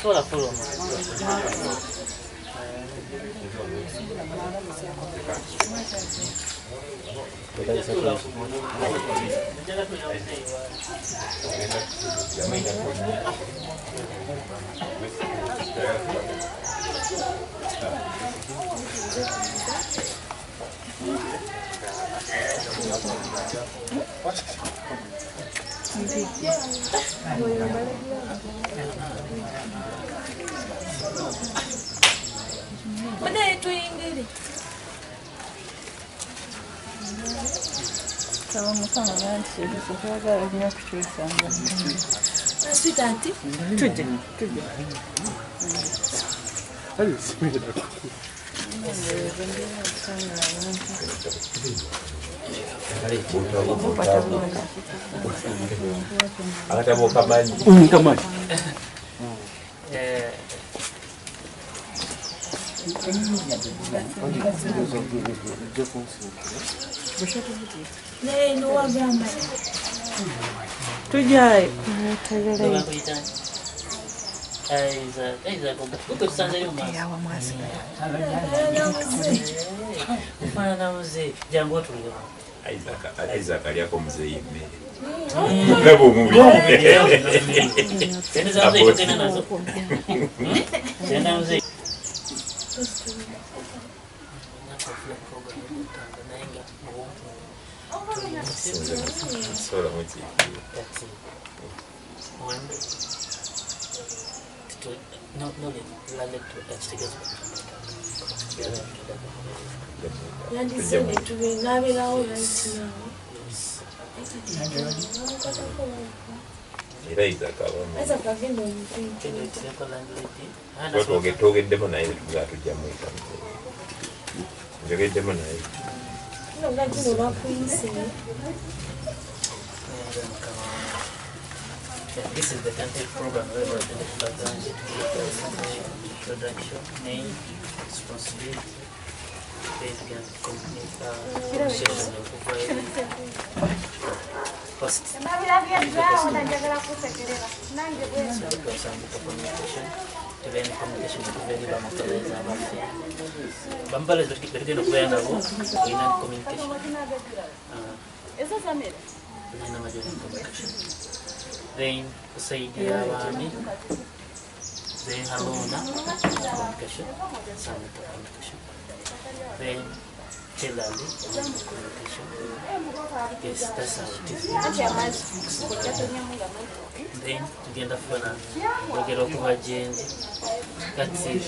Sola full on. Isaac aliyako mzee ime. Lebo mubi. This is the content program where we identify introduction, name, responsibility, basic and complete session of first. Communication, then communication very Bambale is the communication. Then kusaidia wami, then halona communication, summit communication, then telali communication. Yes, that's how it is. Then tugenda funa ogero kuba jenzi. That's it.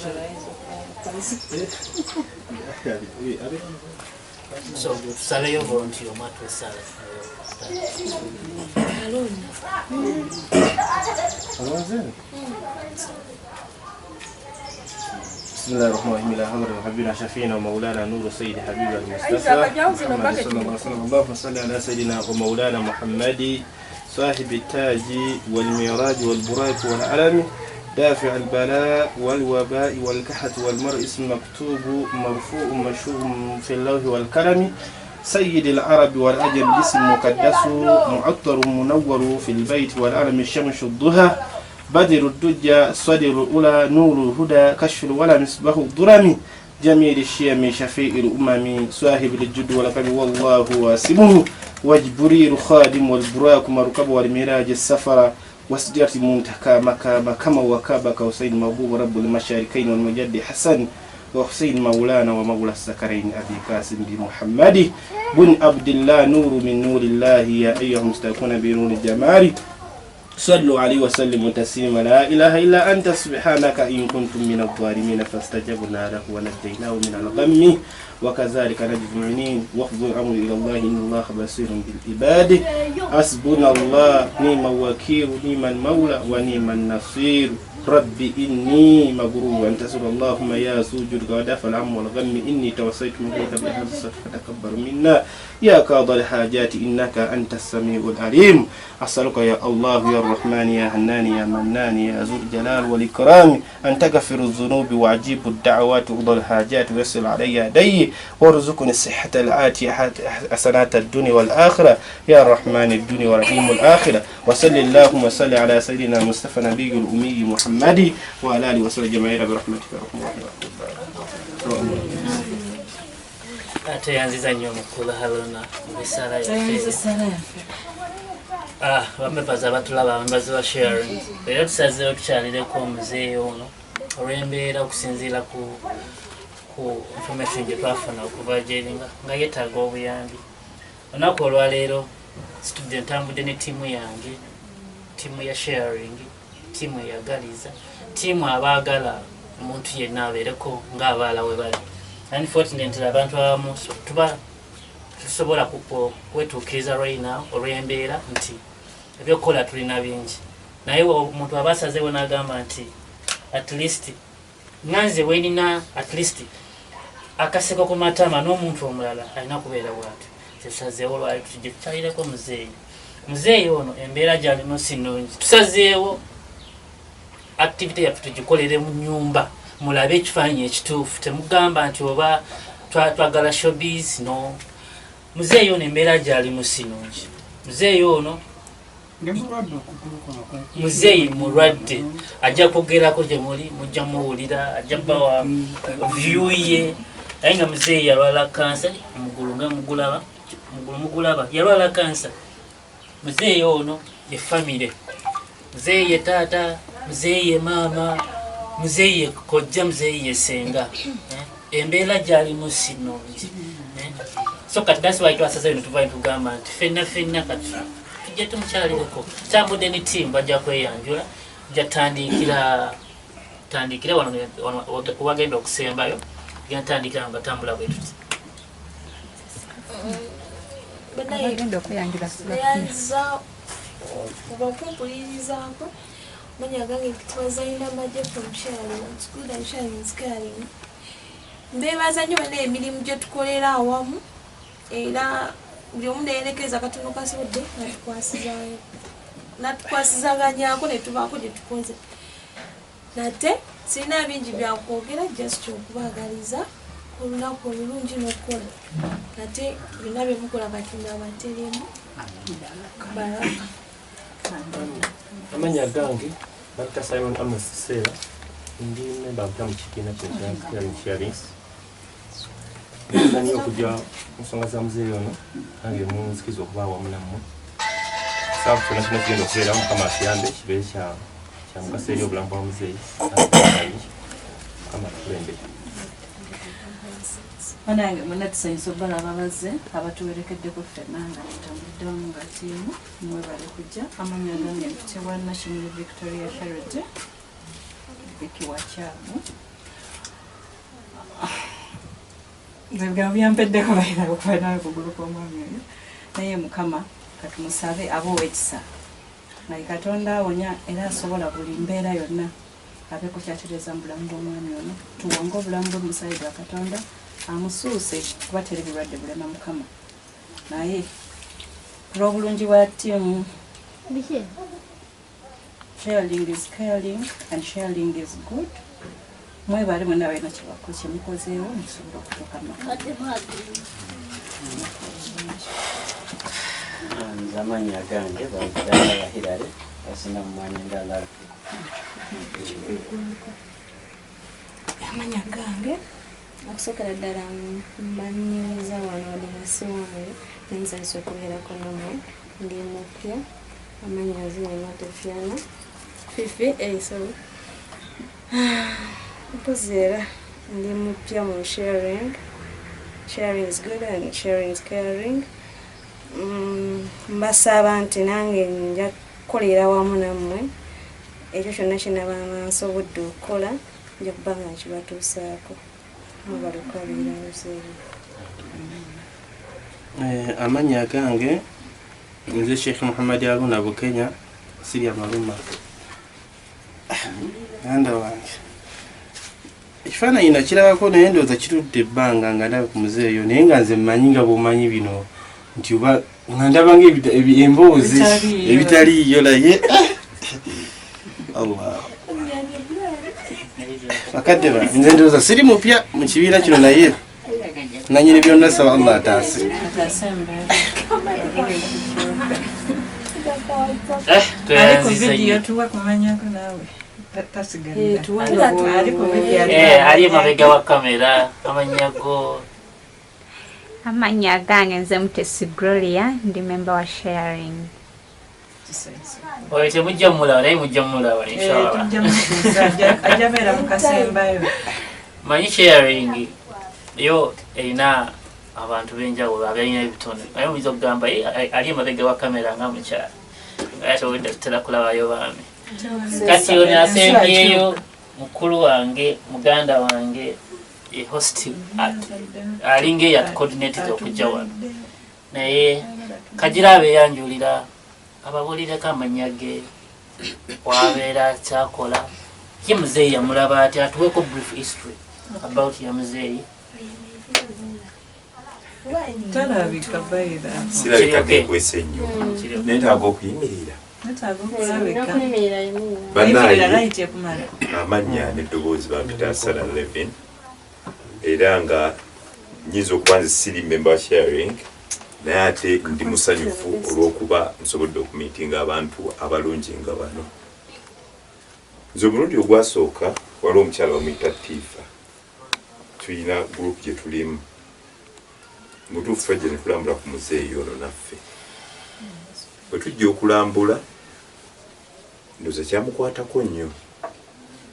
So salayo volunteer matwe sala. بسم الله الرحمن الرحيم. الى حضرة حبيبنا شفينا ومولانا نور السيد حبيبنا المصطفى محمد صلى الله عليه وسلم. اللهم صل على سيدنا ومولانا محمد صاحب التاج والميراج والبراق والعلم دافع البلاء والوباء والكحة والمرء اسم مكتوب مرفوع مشهور في اللوح والكلم سيد العرب والعجم اسم مقدس معطر منور في البيت والعلم الشمس الضحى بدر الدجى صدر الأولى نور الهدى كشف الولا مصباح الظلم جميل الشيم شفيع الأمم صاحب الجد والكرم والله واسمه وجبريل خادم والبراق مركب والميراج السفر وسجرة منتهى مكابة كما وكابك وسيد محبوب رب المشاركين والمجد حسن وحسين مولانا ومولى السكرين أبي قاسم بمحمد بن عبد الله نور من نور الله يا أيها المستكون بنور الجمال صلوا عليه وسلموا تسليما لا إله إلا أنت سبحانك إن كنتم من الظالمين فاستجبنا له ونجيناه من الغم وكذلك نجزي المؤمنين واخذوا الأمر إلى الله إن الله بصير بالعباد حسبنا الله نعم الوكيل نعم المولى ونعم النصير ربي إني مغرور أن تسر اللهم يا سوجد ودافع العم والغم إني توسيت منك بهذا الصف فتكبر منا يا قاضي الحاجات إنك أنت السميع العليم أسألك يا الله يا الرحمن يا حنان يا منان يا ذو الجلال والإكرام أن تغفر الذنوب وعجيب الدعوات وقضى الحاجات ويسر علي يدي وارزقني الصحة الآتية حسنات الدنيا والآخرة يا الرحمن الدنيا ورحيم الآخرة وصل اللهم وصل على سيدنا مصطفى نبي الأمي محمد وعلى آله وصحبه أجمعين برحمتك يا رحمن Tuyanziza nnyo mukulu Haruna bisala bamebaza abatulaba bambazi ba sharing era tusazeewo tukyalireko omuzeeyi ono olw'embeera okusinziira ku information gye twafuna okuva gyeri nga yeetaaga obuyambi. Olunaku olwaleero situdde ntambudde ne ttiimu yange, ttiimu ya sharing, ttiimu eyagaliza, ttiimu abaagala omuntu yenna abeereko ng'abaala we bali. Unfortunately abantu abamu tuba tusobola kwetuukiriza right now olw'embeera nti ebyokukola tulina bingi, naye omuntu aba asazeewo n'agamba nti at least nganze wenina at least akaseko ku matama n'omuntu omulala alina kubeera bw'atyo. Tusazeewo lwali tukyalireko muzeeyi ono embeera gy'alimu si nnungi. Tusazeewo activity yaffe tugikolere mu nnyumba mulabe ekifaananyi ekituufu, temugamba nti oba twagala showbiz. No, muzeeyi ono embeera gy'alimu si nnungi. Muzeeyi ono muzeeyi mulwadde, ajja kwogerako gye muli, mujja muwulira, ajja bawa view ye. Naye nga muzeeyi yalwala kansa, omugulu nga mugulaba yalwala kansa. Muzeeyi ono ye famire, muzeeyi ye taata, muzeeyi ye maama, muzeeyi ye kojja, muzeeyi ye senga. Embeera gy'alimu si nnungi. So kati that's why twasaza bino tuva tugamba nti ffenna kati tujja tumukyalireko. Tambudde ne ttiimu bajja kweyanjula, tujja tandikira wano wagenda okusembayo, tujja tandikira nga tambula bwe tuti. Bagenda okweyanjula yaza okumpulirizaako manya gange kitwazalina amagye from sharing. It's good and sharing is caring. Mbeebaza nnyo bana emirimu gye tukolera awamu era buli omu neyerekeza katono kasobodde natukwasizaganyako ne tubaako gye tukoze. Nate sirina bingi byakwogera just kyokubaagaliza olunaku olulungi n'okukola. Nate byonna bye mukola Katonda abateremu baraka. Amanya gange Dr. Simon Amos Sera, ndi member of the kibiina kya Sharing. Nina nnyo okujja nsonga za muzeeyi ono nange munzikiza okuba awamu nammwe. Saabu kyonna kino kigenda okubeeramu Mukama akiyambe kibeere kya mugaso eri obulamu bwa muzeeyi. Mukama atukulembere. Banange mwenna tusanyusa obbalaba abazze abatuwerekeddeko ffenna nga tutambuddewamu nga ttiimu mwebale kujja. Amannya gange ntutebwa National Victoria Charity Vicky Wakyamu. Nze ebigambo byampeddeko balina okuba nawe kugulu kw'omwami oyo, naye Mukama katumusabe aba ow'ekisa. Naye Katonda awonya era asobola buli mbeera yonna abe kukyatereeza mu bulamu bw'omwami ono. Tuwonge obulamu bw'omusaayi gwa Katonda amusuuse kuba teri bulwadde bulema Mukama. Naye olw'obulungi bwa ttiimu, sharing is caring and sharing is good. Mwebale mwenna balina kye mukozeewo musobola okutuuka nze amannya gange Banzidala Hilary asina mu mwanya endala. Amanya gange okusookera ddala mmanyiza wano wali nasiwamuyo nensanyusa okubeerako nammwe. Ndi mupya amanya nzine Matefiana Fifi sorry mpozi era ndi mupya mu sharing. Sharing is good and sharing is caring. Mbasaba nti nange nja kukolera wamu nammwe ekyo kyonna kyenaba nsobodde okukola nja kuba nga nkibatuusaako. Mubalukabira muzeeyi. Amanya gange nze Sheikh Muhammad Haruna Bukenya Siria Maluma. Nanda wange. Ekifaananyi nakirabako naye ndowooza kitudde ebbanga nga ndaba ku muzeeyo naye nga nze mmanyi nga bw'omanyi bino nti oba nga ndabanga emboozi ebitaliiyo naye Allah. Bakadde ba nze ndowooza siri mupya mu kibiina kino naye nanyini byonna saba Allah ataase. Ali mabega wa kamera amanyago. Amanya gange nze Mutesi Gloria ndi member wa sharing. Oye temujamula naye mujamula inshallah. Ajabera mukasembayo. Manyi sharing yo erina abantu benjawulo abalina ebitone. Naye muyinza okugamba ali mabega wa kamera nga mukyala. Ayatowedde tutera kulabayo baami. Kati ono asembyeyo mukulu wange muganda wange host alinge ya coordinated okujja wano naye kagira abeyanjulira ababulire kamanyage wabeera kyakola ye muzeeyi yamulaba ati atuweko brief history about ya muzeeyi. Talabika bayira. Sirabika kwese nnyo. Neetaaga okuyimirira. Bannaye amanya n'eddoboozi bampita Sara Levin era nga nyiza okuba nze siri member wa sharing naye ate ndi musanyufu olw'okuba nsobodde okumiitinga abantu abalungi nga bano. Nze omulundi ogwasooka waliwo omukyala bamuyita Tifa tulina gurupu gye tulimu mutuufu fajja ne tulambula ku muzeeyi ono naffe bwe tujja okulambula ndoza kyamukwatako nnyo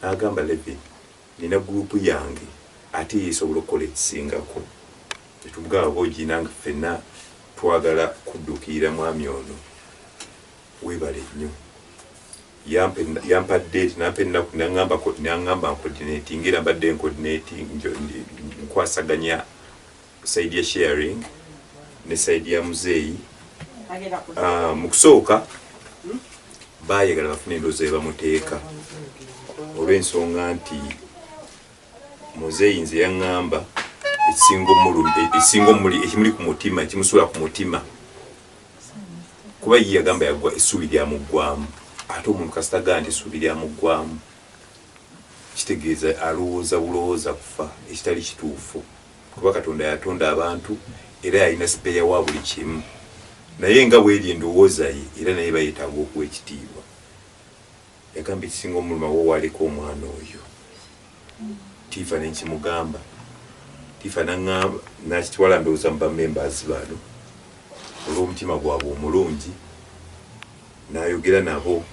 n'agamba Levin nina gurupu yange ate yeesobola okukola ekisingako netugamba boogina nga ffenna twagala kudduukirira mwami ono weebale nnyo yampa date nampa ennaku naŋŋamba ncoordinating era mbadde ncoordinating nkwasaganya saidi ya sharing ne saidi ya muzeeyi. Mu kusooka baayagala bafune endowooza ebamuteeka olw'ensonga nti muzeeyi nze yaŋŋamba ekimuli ku mutima ekimusula ku mutima kuba ye yagamba yagwa essuubi lyamuggwamu ate omuntu kasitagaa nti essuubi lyamuggwamu kitegeeza alowooza bulowooza kufa ekitali kituufu kuba Katonda yatonda abantu era yalina sipeya wa buli kimu naye nga bweri endowooza ye era naye bayetaaga okuwa ekitiibwa. Yagamba ekisinga omuluma woowaleko omwana oyo Tifa nenkimugamba Tifa naŋŋamba nakitwala ndowooza mu bamembers bano olw'omutima gwabwe omulungi n'ayogera nabo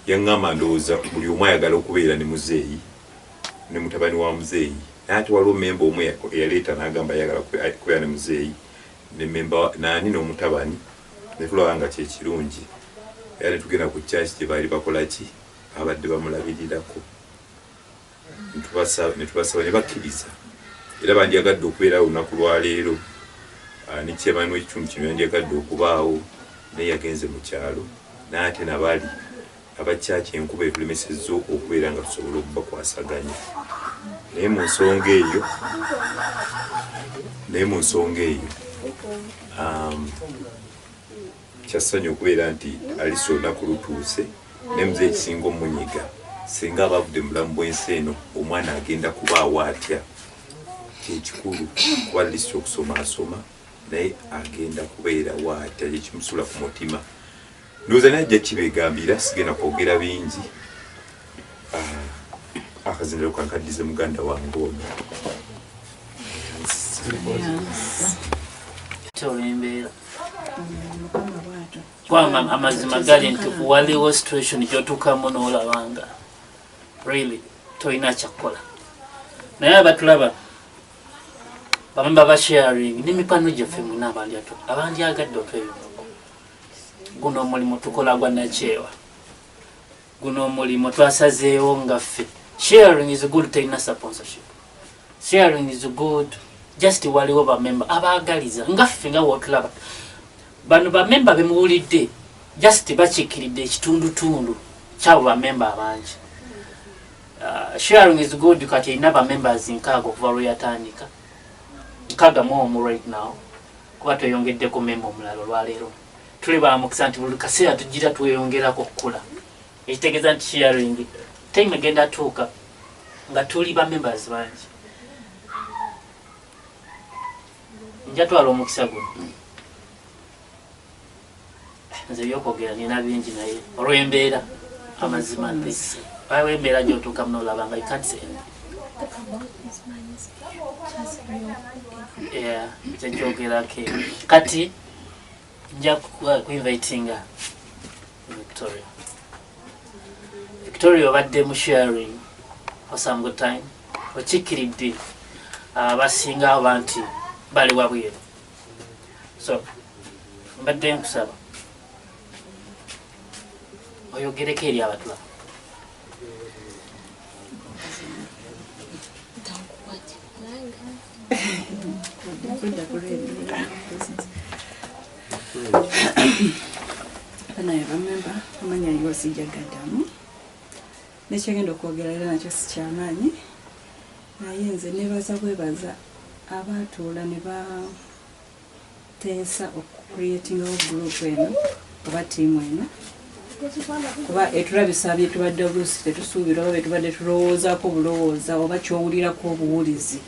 yaŋŋamba ndowooza buli omu ayagala okubeera ne muzeeyi ne mutabani wa muzeeyi naye ate waliwo memba omu eyaleeta n'agamba ayagala kubeera ne muzeeyi ne memba naani n'omutabani ne tulaba nga kyekirungi era ne tugenda ku church gye baali bakola ki abadde bamulabirirako ne tubasaba ne bakkiriza era bandyagadde okubeera olunaku lwaleero ne kyemaani w'ekitundu kino yandyagadde okubaawo naye yagenze mu kyalo naye ate nabaali abakyaki enkuba etulemesezza okubeera nga tusobola okubakwasaganya naye mu nsonga eyo kyassanyu okubeera nti alisa olunaku lutuuse naye muzeeyi ekisinga omunyiga singa abavudde mu bulamu bw'ensi eno omwana agenda kubaawo atya kyekikulu kuba lisiti okusoma asoma naye agenda kubeerawo atya kyekimusula ku mutima. Ndowooza naye ajja kibegambira sigenda kwogera bingi akaziniro kankaddize muganda wange ono kyolwembeera kwama amazima gali nti waliwo situation gyotuukamu n'olabanga really tolina kyakkola naye abatulaba bamemba ba sharing n'emikwano gyaffe muna abandyagadde otwebimuko guno omulimu tukola gwa nakyewa guno omulimu twasazeewo nga ffe sharing is good tolina sponsorship sharing is good just waliwo bamemba abaagaliza nga ffe nga wotulaba bano bamemba bemuwulidde just bakikiridde ekitundutundu kyabo bamemba abangi sharing is good kati ina ba members nkaaga okuva lwe yatandika nkaaga mu right now kuba tweyongedde ku member omulala olwaleero tuli ba mukisa nti buli kaseera tugira tweyongerako okukula ekitegeeza nti sharing time egenda tuuka nga tuli ba members bangi nja twala omukisa guno nze byokwogera nina bingi naye olw'embeera amazima nti awe embeera gy'otuuka muno olaba nga you can't say yeah kyekyogerako kati nja kuinvitinga Victoria obadde mu sharing for some good time okikiridde abasinga abantu bali wabweru so mbadde nkusaba oyogereko eri abatula naye bamemba amanya yosijagadamu nekyegenda okwogera era nakyo sikyamaanyi naye nze nebaza bwebaza abatuula ne bateesa okucreatingawo group eno oba tiimu eno kuba etulabisa byetubadde oluusi tetusuubira oba betubadde tulowoozaako bulowooza oba kyowulirako obuwulizi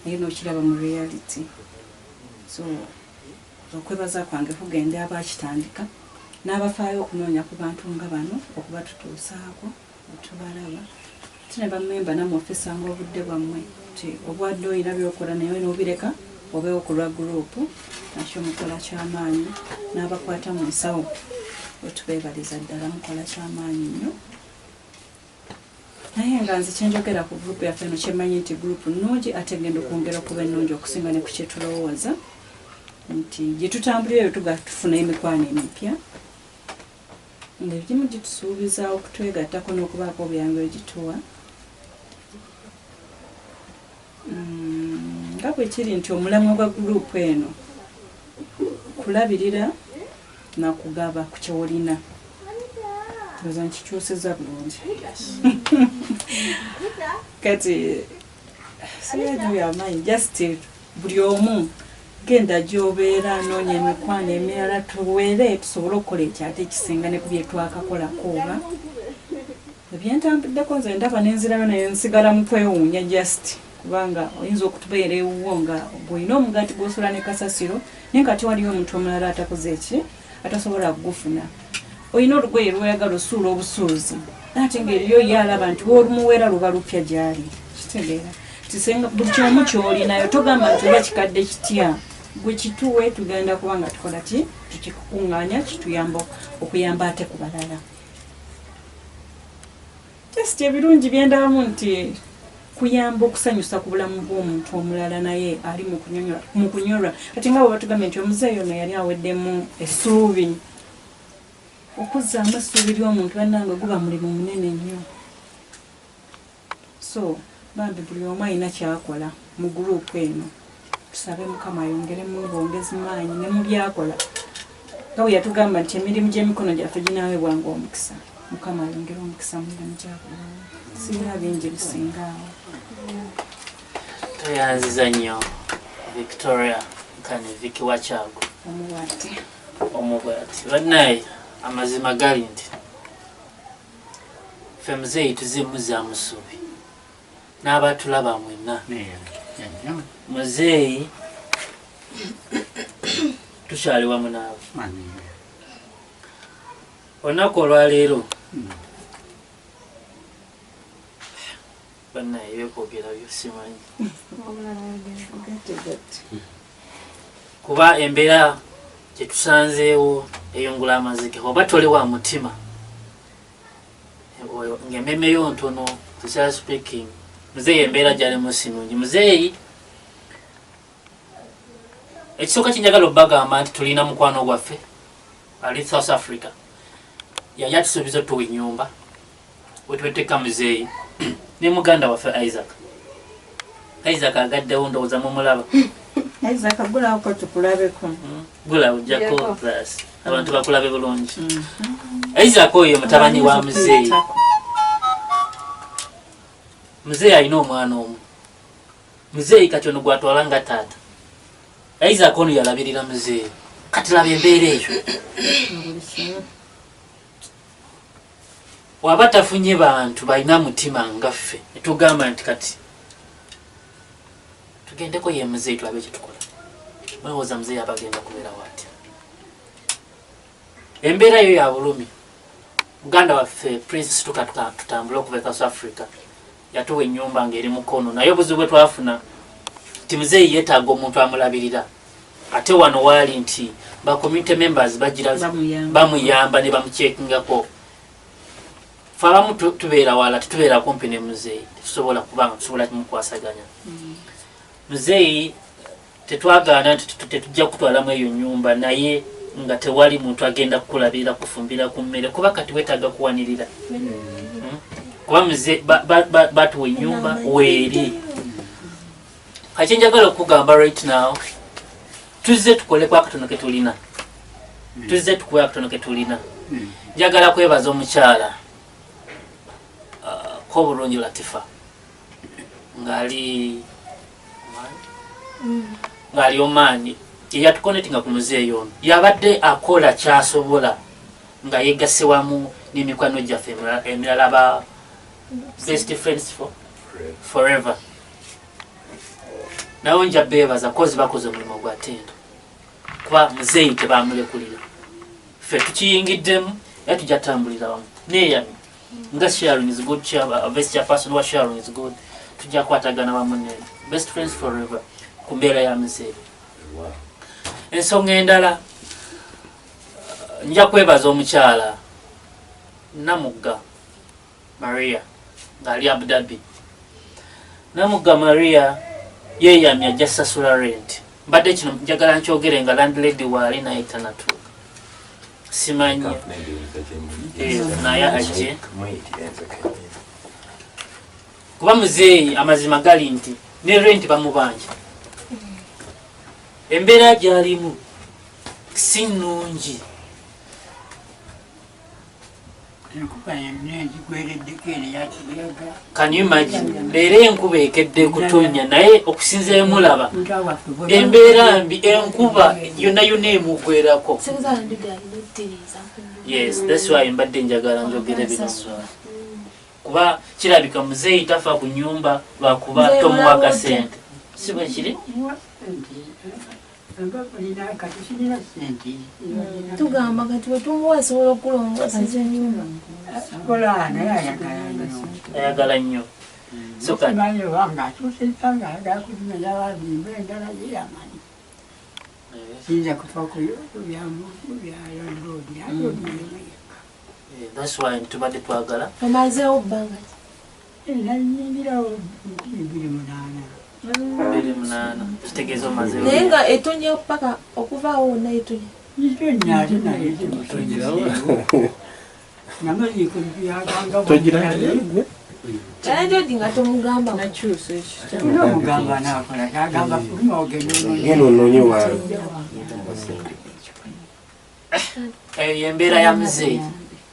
naye nokiraba mu reality so okwebaza kwange kugende abakitandika n'abafaayo okunoonya ku bantu nga bano okuba tutuusaako otubalaba tine bamemba namwofisanga obudde bwammwe ti obwadde oyina byokola naye nobireka obeewo ku lwa gurupu nakyo mukola kyamaanyi n'abakwata mu nsawo otubeebaliza ddala mukola kyamaanyi nnyo naye nga nze kyenjogera ku gurupu yaffe eno kyemmanyi nti gurupu nnungi ate ngenda okwongera okuba ennungi okusinga ne ku kyetulowooza nti gyetutambulira eyo tufuna emikwano emipya ng'egimu gitusuubiza okutwegattako n'okubaako obuyambi egituwa nga bwe kiri nti omulamwa gwa gurupu eno kulabirira nakugaba ku kyolina oza nkikyusiza bulungi kati sirajyo yamaanyi just buli omu genda gyobeera noonya emikwano emirala tuweere tusobole okukola ekyate ekisinga ne ku byetwakakolako oba ebyentambuddeko nze ndaba nenzirayo naye nsigala mu kwewuunya just kubanga oyinza okutubeera ewuwo nga bw'olina omugaati gw'osula ne kasasiro naye kati waliyo omuntu omulala atakoze eki atasobola kugufuna olina olugoye lweyagala osuula obusuuzi ate ngaeriyo ye alaba nti woolumuweera luba lupya gyali kitegeera tisenga buli kyomu kyolinayo togamba nti oba kikadde kitya gwe kituwe tugenda kuba nga tukola ki tukikukuŋŋaanya kituyamba okuyamba ate ku balala just ebirungi byendabamu nti kuyamba okusanyusa ku bulamu bw'omuntu omulala naye ali mu kunyolwa ati nga bwe batugambye nti omuzeeyi ono yali aweddemu essuubi okuzzaamu essuubi ly'omuntu bannanga guba mulimu munene nnyo so bambi buli omu alina kyakola mu gurupu eno tusabe mukama ayongeremu bongezi maanyi ne mu byakola nga bwe yatugamba nti emirimu gy'emikono gyaffe ginaaweebwanga omukisa mukama ayongere omukisa mu mirimu gyakola sirina bingi bisingaawo toyanziza nnyo Victoria nkane Viki Wachago omubwati bannaye amazima gali nti ffe muzeeyi tuzimuza musubi n'abatulaba mwenna muzeeyi tukyali wamu naawe olunaku olwaleero bannaye byokwogera byo simanyi kuba embeera gyetusanzeewo eyongula amazike oba toli wa mutima ng'emmemeyo ntono tusa speaking muzeeyi embeera gyalimu sinungi muzeeyi ekisooka kinjagala obbagamba nti tulina mukwano gwaffe ali South Africa yali atusuubiza otuwa ennyumba wetweteka muzeeyi ne muganda waffe Isaac agaddewo ndowooza mumulaba Isaac gulawoko tukulabeko gula ojjako plus abantu bakulabe bulungi Isaac oyo mutabani wa muzeeyi Mzee alina omwana omu. Mzee kati ono gwatwala nga taata. Isaac ono yalabirira mzee. Kati laba embeera eyo. Waba tafunye bantu balina mutima ngaffe. Netugamba nti kati tugendeko ye mzee tulabe kye tukola. Mwewoza mzee abagenda kubeera wati. Embeera yo ya bulumi. Muganda waffe Prince Situka tutambula okuva South Africa. Yatuwa ennyumba ng'eri mukono naye obuzibu bwe twafuna ti mzee yeetaaga omuntu amulabirira. Ate wano waali nti ba community members bagira bamuyamba ne bamuchekingako. Fe abamu tubeera wala tubeera kumpi ne mzee tusobola kubanga tusobola kumukwasaganya. Mzee tetwagaana tetujja kutwalamu eyo nnyumba naye nga tewali muntu agenda kukulabirira kufumbira ku mmere kuba kati weetaaga kuwanirira. Kuba mzee batuwa ennyumba weeri. Kati njagala okugamba right now tuzze tukole kwa katono ke tulina. Tuzze tukuwe akatono ke tulina. Njagala kwebaza omukyala ko bulungi Latifa ngali omaani yatukonetinga ku muzee ono yabadde akola kyasobola nga yegasse wamu n'emikwano gyaffe emirala ba best friends forever. Nawe nja beebaza kozi bakoze omulimu gwa ttendo kuba muzee tebamulekulira ffe tukiyingiddemu era tujja tambulira wamu neeyami nga Sharon is good vice chairperson wa Sharon is good tujja kwatagana wamu ne best friends forever ku mbeera ya muzee. Ensonga endala nja kwebaza omukyala Namugga Maria ng'ali Abu Dhabi. Namugga Maria yeeyamya ajja sasula rent. Mbadde kino njagala nkyogere nga landlady waali naye tanatuuka. Simanyi naye ajje. Kuba muzee amazima gali nti ne rent bamubanja. Embeera gy'alimu si nnungi. Can you imagine? Leero enkuba ekedde kutonnya naye okusinza emulaba embeera mbi enkuba yonna emugwerako. Yes, that's why mbadde njagala njogere bino. Kuba kirabika muzee tafa ku nyumba lwakuba tomuwa kasente. Si bwe kiri? Tugamba kati wetumwa asobola okulongoosa ennyumba. Ayagala nnyo. So kati that's why tubadde twagala. Omazeewo bbanga ki? 28 kitegeeza omazeewo. Naye nga etonnya paka okuvaawo wonna etonnya. Kale Jodi nga tomugamba nakyusa ekyo. Eyo embeera ya muzee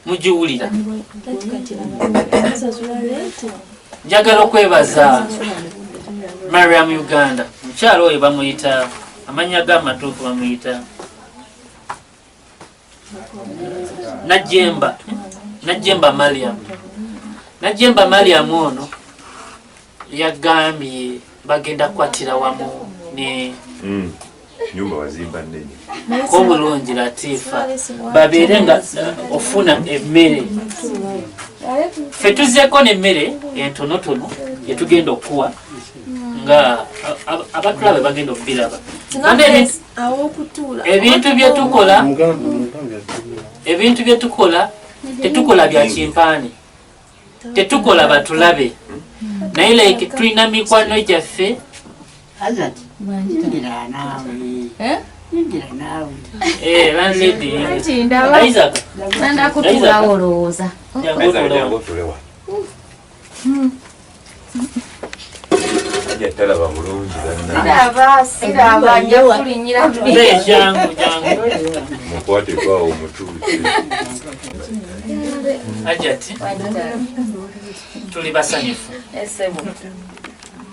mugiwulira. Njagala okwebaza Mariam Uganda. Mukyalo oyo bamuyita amanya g'amatuufu bamuyita Najjemba Mariam. Najjemba Mariam ono yagambye bagenda kukwatira wamu ne nyumba wazimba nnene ko bulungi Latifa babeere nga ofuna emmere. Ffe tuzzeeko n'emmere entonotono yetugenda okuwa nga abatulabe bagenda okubiraba. Ebintu bye tukola tetukola bya kimpaani, tetukola batulabe naye like tulina mikwano gyaffe. Ndakutulawo olowooza. talaba bulungi siraba njakulinyira mukwate kwawo omutuuti Ajati tuli basanyufu Esebo.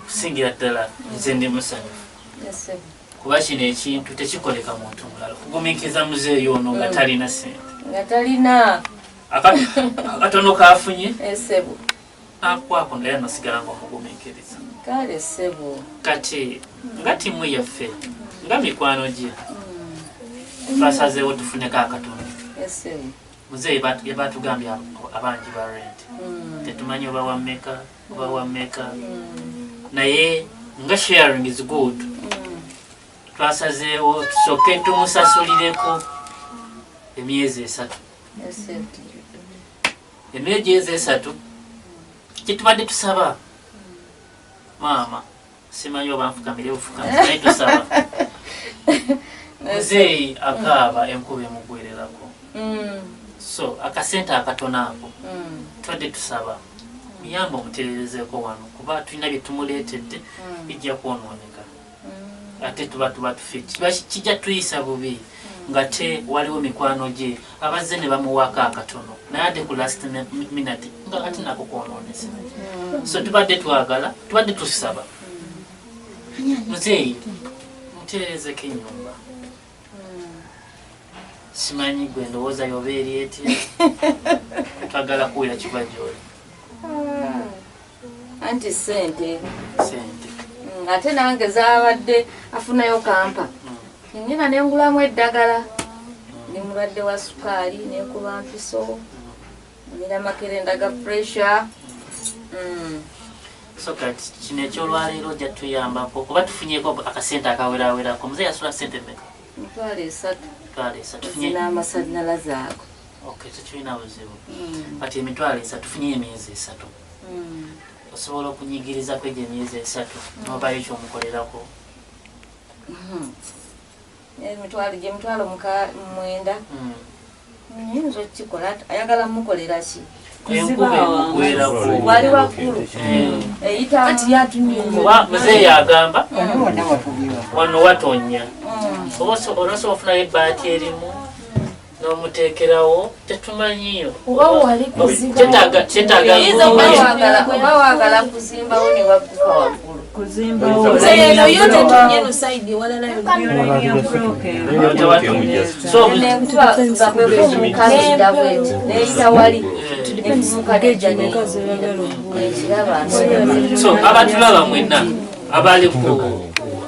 Singira ddala nze ndi musanyufu. Esebo. Kuba kino ekintu tekikoleka muntu mulala kugumikiza muzeeyi ono nga talina ssente. Nga talina. Akatono kafunye. Esebo. Akwako naye nosigala ng'omugumikiriza. Kale sebo. Kati nga timu yaffe nga mikwano gye twasazeewo tufuneko akatono. Esebo. Muzeeyi yabatugambye abangi ba rent. Tetumanyi oba wa mmeka. Naye nga sharing is good. Twasazeewo tusooke tumusasulireko emyezi 3. Emyezi 3 kitubadde tusaba maama simanyi oba nfukamire bufukamire naye tusaba muzeeyi akaaba enkuba emugwererako. So akasente akatono ako tubadde tusaba muyamba omutereerezeeko wano kuba tulina bye tumuleetedde bijja kwonooneka ate tuba tufe kijja tuyisa bubi nga te waliwo mikwano gye abazze ne bamuwaako akatono naye ate ku last minute nga ate nako kwonoonesa. So tubadde tusaba muzeeyi mutereezeko ennyumba. Simanyi gwe ndowooza yoba eri etya twagala kuwera kiba gy'oli. Anti sente ate nange zaabadde afunayo kampa nyina nengulamu eddagala ndi mulwadde wa sukaali nekuba mpiso nina makerenda ga pressure. So kati kino ekyolwaleero ojja tuyambako kuba tufunyeko akasente akawerawerako. Muzeeyi asula sente mmeka? 3 zina amasannyalaze ago. Okay, tekirina buzibu. Kati 3 tufunye emyezi 3. Osobola okunyigiriza kwegyo emyezi 3 nobayo ekyomukolerako. Emitwalo 9 nyinza okukikola ayagala mukolera ki? Wali wakulu eyita muzeeyi agamba wano watonya oba ofunayo ebbaati erimu n'omuteekerawo tetumanyiyo oba wagala kuzimbawo ne wagguka waggulu. So abatulaba mwenna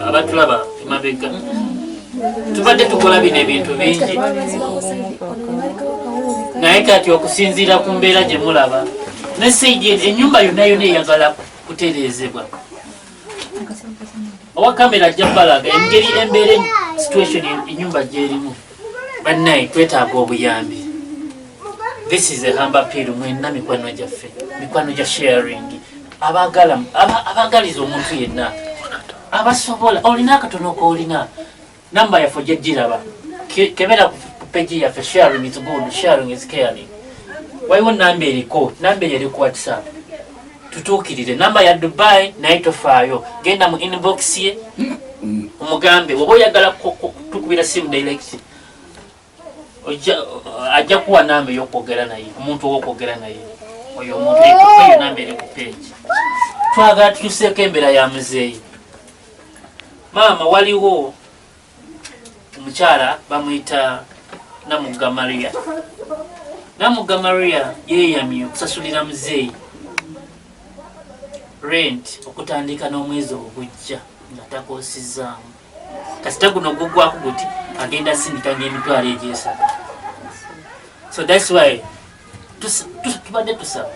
abatulaba emabega tubadde tukola bino ebintu bingi naye kati okusinziira ku mbeera gye mulaba ne seiji ennyumba yonna eyagala kutereezebwa. Owa kamera ajja balaga engeri embeera situation ennyumba gyerimu. Bannaye twetaaga obuyambi. This is a humble appeal mwenna mikwano gyaffe mikwano gya sharing abagaliza omuntu yenna abasobola olina akatono koolina namba yaffe gye giraba kebera ku page yaffe. Sharing is good, sharing is caring. Waliwo namba eriko namba eri ku WhatsApp tutuukirire namba ya Dubai naye tofaayo genda mu inbox ye omugambe oba oyagala tukubira simu direct ajja kuwa namba ey'okwogera naye omuntu owokwogera naye oyo omuntu eyo namba eri ku page. Twagala tutuuseeko embeera ya muzeeyi. Maama waliwo omukyala bamuyita Namugga Maria. Namugga Maria yeeyamye okusasulira muzeeyi rent okutandika n'omwezi ogujja nga takoosizaamu. Kasita guno gugwako guti agenda sindika ng'emitwalo egy'esatu. So that's why tubadde tusaba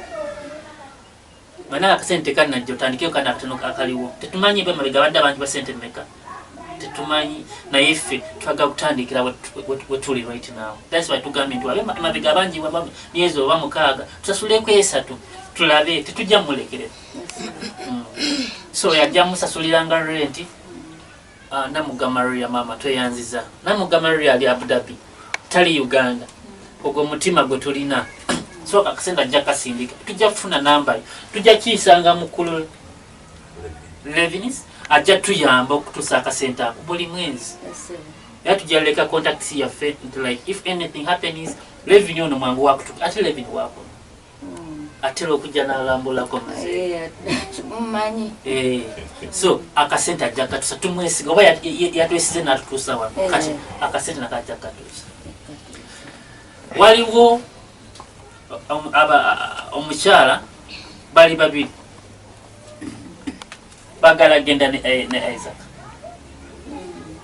bana akasente kanajja otandikeyo kana akatono akaliwo. Tetumanyi bemabega badde abangi ba sente mmeka tetumanyi naye ffe twagala kutandikira we tuli right now. That's why tugambye nti abemabega abangi myezi oba 6 tusasuleko 3 tulabe tetujja mulekere. So yajja musasuliranga rent. Namugga Maria mama tweyanziza. Namugga Maria ali Abu Dhabi tali Uganda ogwo mutima gwe tulina. So akasente ajja kasindika tujja kufuna namba tujja kiyisanga mukulu revenues ajja tuyamba okutuusa akasente ako buli mwezi. Era tujja leka contacts yaffe like if anything happens revenue ono mwangu wakutuka ate revenue wako atera okujja n'alambulako muzeeyi. Mumanyi. So akasente ajja katuusa tumwesiga oba yatwesize n'atutuusa wano kati akasente nakajja katuusa. Waliwo omukyala bali babiri bagala genda ne Isaac.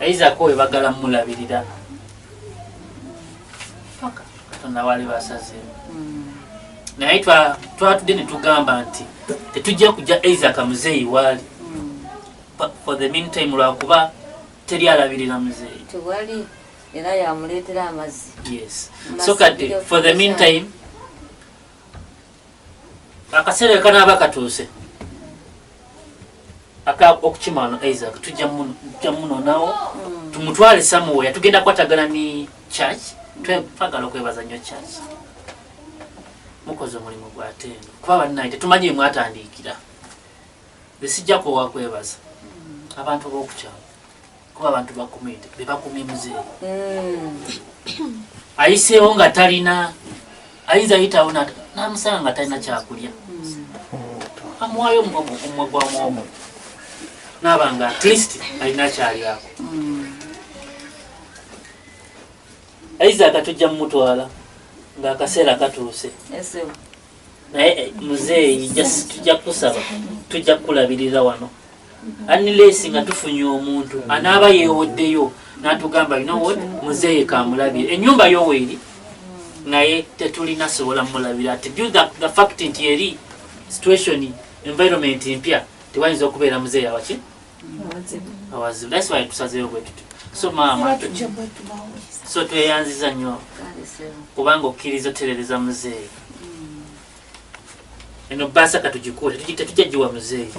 Isaac we bagala mulabirira paka Katonda wali basazeewo. Naye twatudde ne tugamba nti tetujja kujja Isaac muzeeyi waali for the meantime lwakuba teri alabirira muzeeyi tewali era yamuleetera amazzi. Yes. So kati for the meantime akaseera kanaaba katuuse okukima Isaac tujja munonawo tumutwale somewhere tugenda kwatagana ni church twagala okwebaza nnyo church mukoze omulimu gw'atendo kuba bannaye tetumanyi mwatandikira besijjako wakwebaza abantu b'okukyalo kuba abantu bakumide bebakumye muzeeyi ayiseewo nga talina ayinza ayitawo n'amusanga nga talina kyakulya amuwayo omwe gwamwomo naaba nga at least alina kyalyako. Isaac tujja mumutwala ng'akaseera katuuse naye muzeeyi tujja kusaba tujja kulabirira wano unless nga tufunye omuntu anaaba yeewoddeyo n'atugamba you know what muzeeyi kamulabire ennyumba yoweeri naye tetulina sobola mulabira ati due the fact nti eri situation environment mpya tewayinza okubeera muzeeyi awaki awazibu. That's why tusazeewo bwe tuti. So maama so tweyanziza nnyo kubanga okkiriza oterereza muzeeyi eno baasa katugikuule tetujja giwa muzeeyi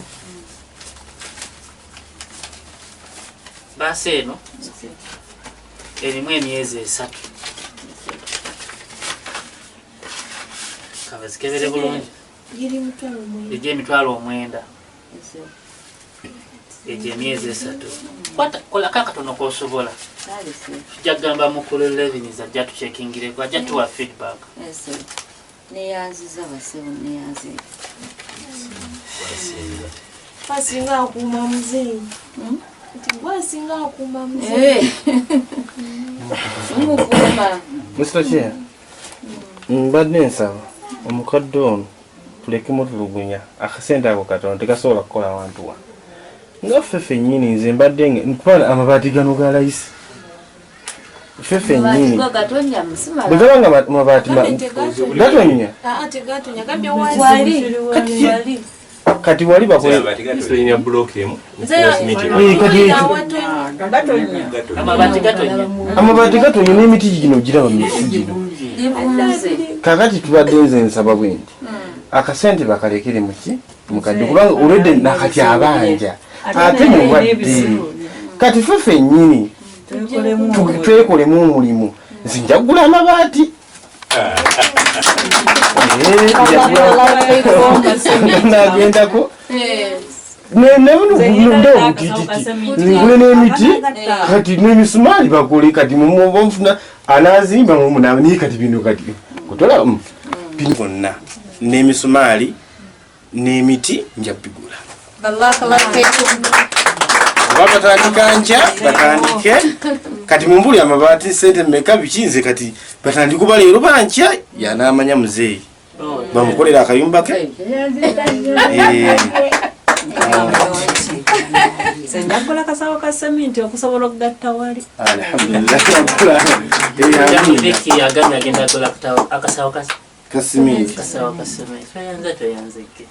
baasa eno erimu emyezi 3 kabazikebere bulungi ejja emitwalo 9 ejja emyezi 3 kola kakatono kosobola tujja kugamba mukulu Levins ajja tukyekingireko ajja tuwa feedback. Neyanziza basebo neyanziza Pasinga akuuma muzeeyi. Wasinga akuuma muzeeyi. Mukuma. Mr. Chair. Mbadde nsaba omukadde ono tuleke mutulugunya akasente ako katono tekasobola kukola wantu wa nga ffeffe nnyini nze mbadde nkubala amabaati gano ga layisi ffeffe nnyini bwe gaba nga amabaati gatonya kati wali bakole amabaati gatonya n'emiti gino giraba misi gino kakati tubadde nze nsaba bwenti akasente bakalekere muki mukadde kubanga olwedde nakati abanja ate muwadde kati ffeffe nnyini twekolemu omulimu nze nja kugula amabaati nagendako nende obutititi ngule n'emiti kati n'emisumaali bakole kati mumufuna anazimba mumunani kati bino kati kutola bino bonna n'emisumaali n'emiti nja bigula batandikanja batandike kati mumbuli amabaati sente mmeka bikinze kati batandikuba leero bankya yanamanya muzeeyi bamukolera akayumba ke senjakola kasawo ka seminti okusobola okugatta wali. Alhamdulillah. Agenda kola akasawo ka seminti. Kasawo ka seminti. Yanzeke.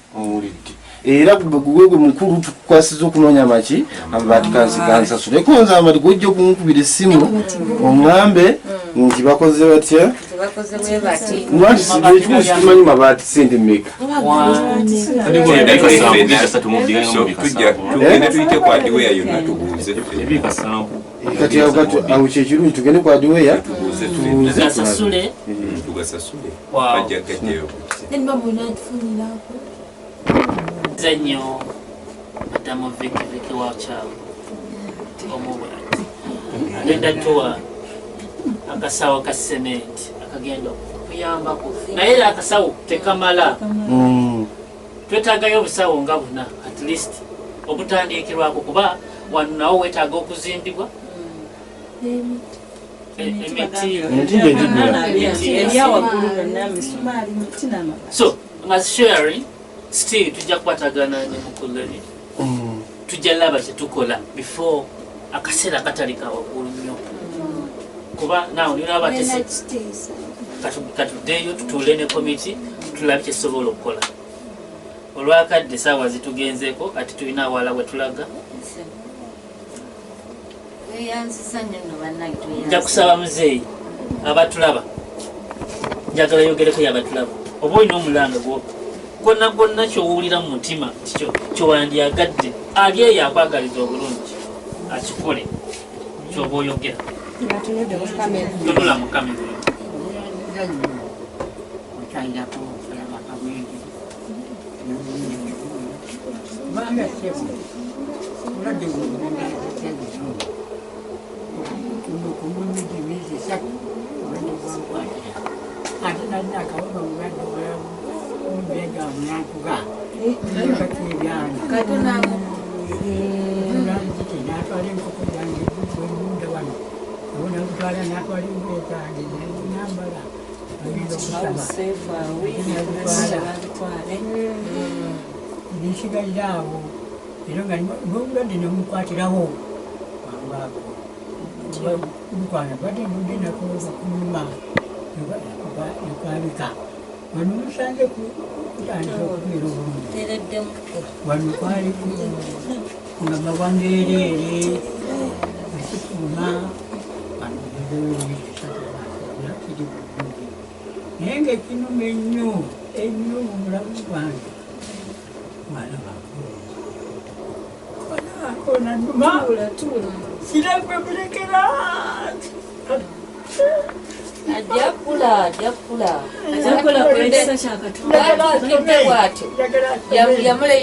Era gwe mukulu tukwasiza okunoonya maki amabaati kansasule konza amati gojja okunkubira essimu oŋŋambe nti bakoze batya lwaki ekikulu kitumanyi mabaati sente mmeka tugende tuyite ku adiweya yonna tubuuze kati awo kyekirungi tugende ku adiweya tubuuze tugasasule bajja gajjayo zenyo madamu viki wa chawo omuwe agenda tuwa akasawa ka cement akagenda kituyambako naye era akasawo tekamala twetaagayo obusawo nga buna at least obutandikirwako kuba wano nawo weetaaga okuzimbibwa so nga sharing still tujja kukwatagana ne mukuleni tujja laba kyetukola before akaseera katali kawaggulu nnyo kuba nawe niraba katuddeeyo tutuule ne komiti tulabe kyesobola okukola olwakadde essaawa zitugenzeeko ati tulina awala we tulaga nja kusaba muzeeyi abatulaba njagala yogereko yabatulaba oba olina omulanga gwonna gwonna kyowulira mu mutima tikyo kyowandyagadde ali eyo akwagaliza obulungi akikole kyoba oyogera tonula mu kamera nisigalirawo era nga ngobulwadde nemukwatirawo mukwana badde budde nakoza kuluma nekwabika wano musanze kutandika okubeera obulungi wano kwali nga mawangeereere esikuma naye nga ekinuma ennyo ennyo mumulamu bwange mwana wankonanuma kiragwe mulekera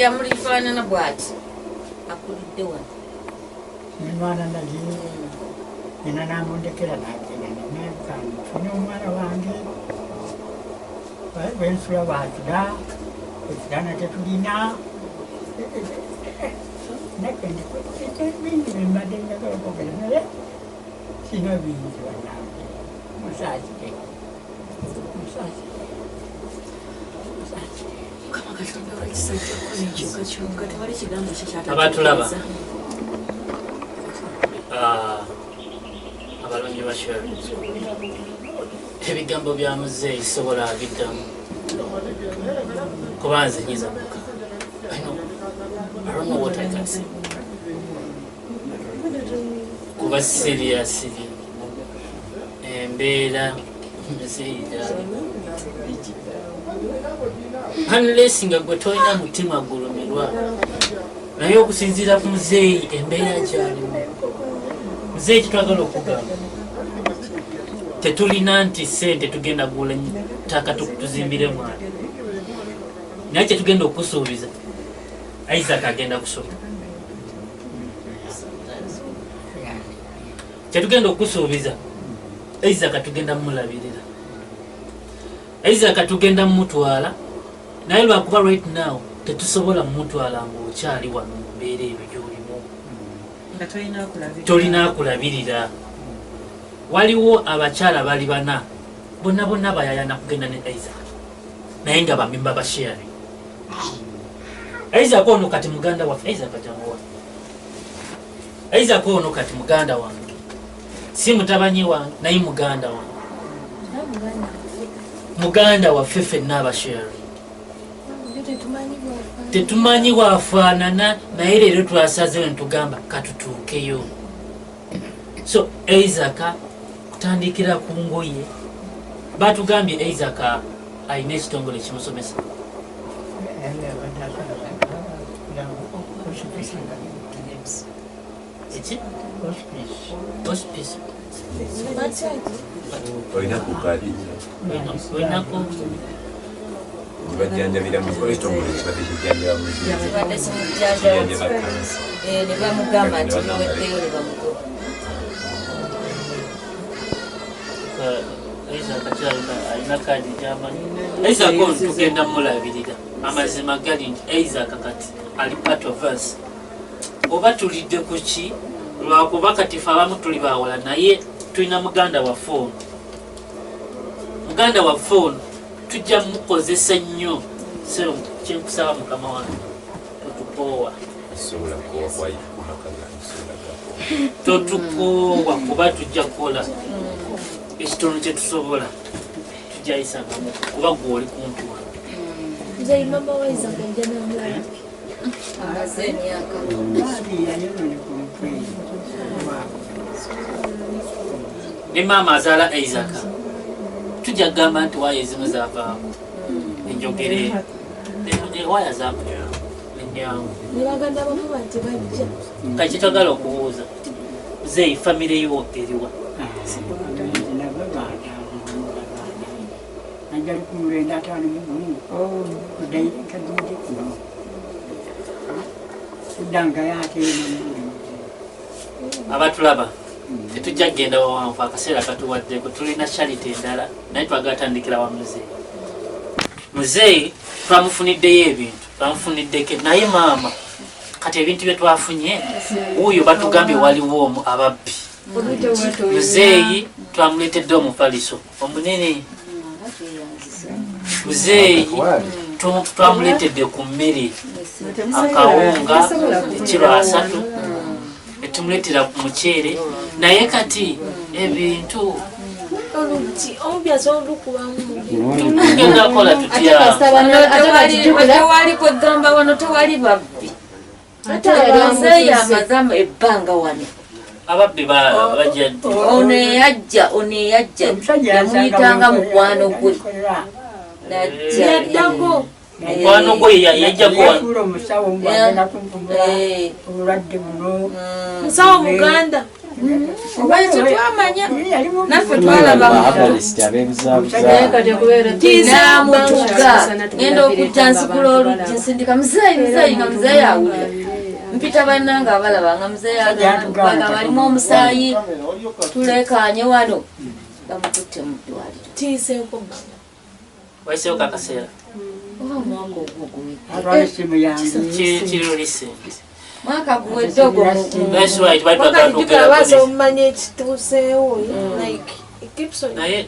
yamulifaanana bwati akulidde wano nemwana nali ena namundekera nagenda omwana wange bensula bwatula ekitanda tetulina bingi bimbadde njagala okwogera naye sina bingi banange musakire abatulaba abalonyi ba sharing ebigambo bya muzeeyi sobola abiddamu kuba nze nyiza muka I don't know what I can say kuba seriously embeera muzeeyi unless nga gwe tolina mutima gulumirwa naye okusinziira ku muzeeyi embeera gyalimu muzeeyi kitwagala okugamba tetulina nti sente tugenda gula ttaka tuzimbire mwana naye kyetugenda okusuubiza Isaac agenda kusoma kyetugenda okusuubiza Isaac tugenda mulabirira Isaac tugenda mutwala naye lwakuba right now tetusobola mutwala ng'okyali wano mu mbeera ebyo gy'olimu tolina kulabirira waliwo abakyala bali bana bonna bonna bayayana kugenda ne Isaac naye nga bamemba ba sharing Isaac ono kati muganda waffe Isaac jangowa Isaac ono kati muganda wange si mutabanyi wange naye muganda wange muganda waffe ffenna aba sharing tetumanyi bwafaanana naye leero twasazeyo netugamba katutuukeyo so Isaac kutandikira ku ngoye batugambye Isaac alina ekitongole kimusomesa hospice olina ku kaadi olinako bajjanjabira mu ekitongole kibadde kijjanjaba mukijjanjaba kansa ne bamugamba nti weddeyo ne bamugoba Isaac alina kaadi gy'amanyi. Isaac ono tugenda mulabirira amazima gali nti Isaac kati ali part of us. Oba tulidde ku ki lwakuba kati ffe abamu tuli baawala naye tulina muganda waffe ono. Muganda waffe ono tujja mukozesa nnyo. So kyenkusaba mukama wange totupoowa. Totukoowa kuba tujja kukola ekitono kye tusobola tujja yisangamu kuba gwe oli kumpi wa. Nze mama wa Isaac ajja n'amulaba. Amaze emyaka. Ne maama azaala Isaac tujja kugamba nti waya ezimu zaavaamu enjogere waya zaamu ennyangu. Ne baganda bamuba nti bajja. Kati kyetwagala okubuuza zeyi famire yo eriwa? Anjali kumulenda atano mugumu. Kudai kadindi kuno. Kudanga yake n'emuli. Abatulaba tetujja kugenda wawanvu akaseera katuwaddeko tulina charity endala naye twagatandikira wa muzeeyi. Muzeeyi twamufuniddeyo ebintu twamufuniddeko naye maama kati ebintu bye twafunye wuuyo batugambye waliwo ababbi. Muzeeyi twamuleetedde omufaliso omunene. Muzeeyi twamuleetedde ku mmere akawunga ekiro 3 etumuleetera ku muceere naye kati ebintu omubyaza olukubamu tugenda kola tutya. Tewali kwegamba wano tewali babbi. Ate Muzeeyi amaze ebbanga wano. Ababbi bajja ddi? Ono eyajja yamuyitanga mukwano gwe. yaddako. Mukwano gwe yajjako wano. Musawo Muganda. Obwekyo twamanya naffe twalaba namutuga ngenda okujja nsikula oluggi nsindika Muzeeyi nga Muzeeyi awulira mpita bannanga abalaba nga Muzeeyi agamba balimu omusaayi tulekanye wano bamututte mu ddwaliro. Tiiseeko Wayiseeko akaseera oba omwaka ogwo kiri recent. mwaka guwedde ogwo That's right, baza omumanya ekituuseewo naye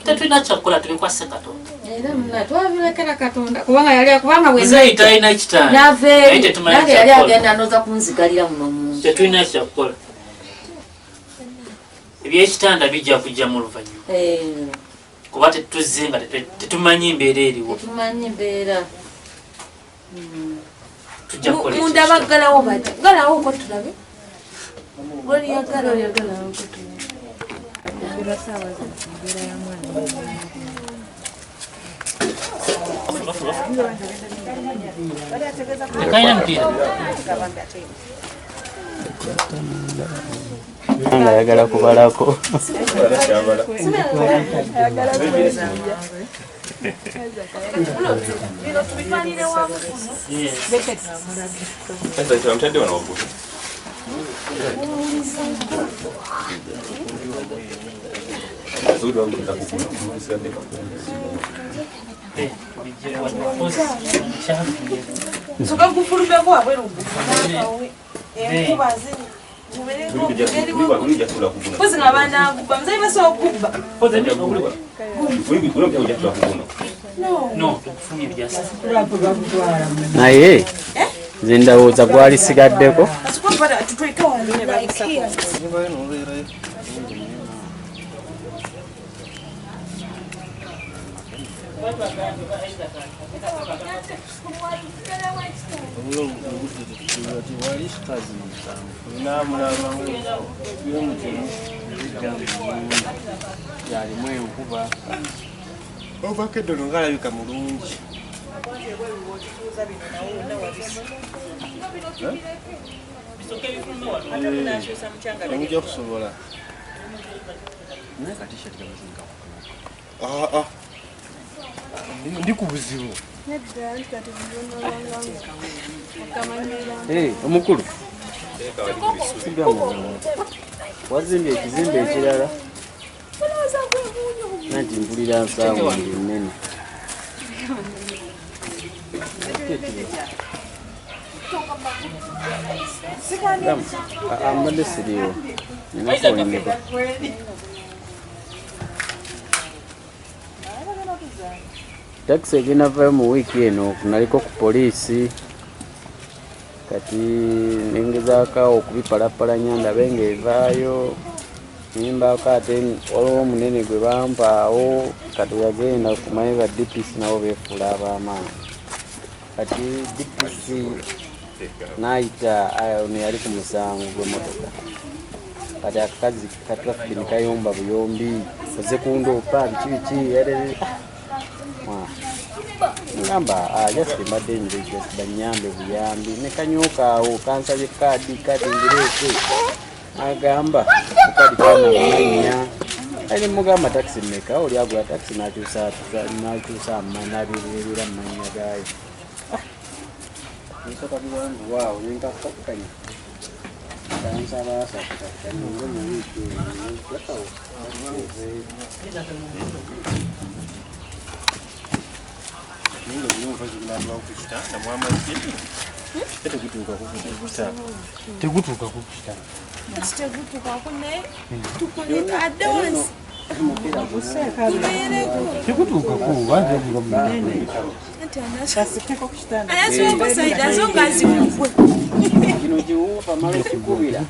tetulina kyakukola tubikwase Katonda. era muna twabirekera Katonda kubanga Muzeeyi talina kitanda naye tetumanyi nange yali agenda noza kunzigalira muno munju. tetulina kyakukola. Ebyekitanda bijja kujja mu luvannyuma kuba tetuzze nga tetumanyi mbeera eriwo. Tetumanyi mbeera. Tujja kukola munda baggalawo bati galawo ko tulabe goliyagalawo ko tulabe. Kalina mupiira nga ayagala kubalako. Soka kufulumeko wabweru enkuba pozi nga banagubba Muzeeyi basobola okubba. Naye nze ndowooza gwali sigaddeko. yalimu enkuba ovakeddono ngaalabika mulungi. Ojja kusobola ndi ku buzibu. Omukulu wazimbye ekizimbe ekirala nanti mpulira nsaawa nnene. Mbadde siriiwo. Takisi egenda vayo mu wiiki eno naliko ku poliisi kati nengezaako okubipalapalanya ndabe ng'evaayo nimbaako ate waliwo omunene gwe bampaawo kati yagenda kumanye ba DPC nabo beefuula ab'amaanyi kati DPC n'ayita ono yali ku musango gw'emmotoka kati akakazi ka traffic ne kayomba buyombi oze kundoopa biki ngamba just mbadde njira banyambe buyambi ne kanyokaawo kansabye kadi ngireete agamba kadi kana manya ali mugamba taxi meka oli agula taxi n'akyusa n'abirira mu mannya gaayo nisoka biwangu waawo nenkakakanya kansaba asatu ngo mu wiiki yakawo Nino nyumva zinaanza kukitanda mwama kiti. Tegutuka kukitanda. Tegutuka kukitanda. Tegutuka kune tukone advance. Tegutuka ku wanze ngomba. Ati anasasiteka kukitanda. Anasoma saida zonga zimukwe. Kino jiwufa malo kubira.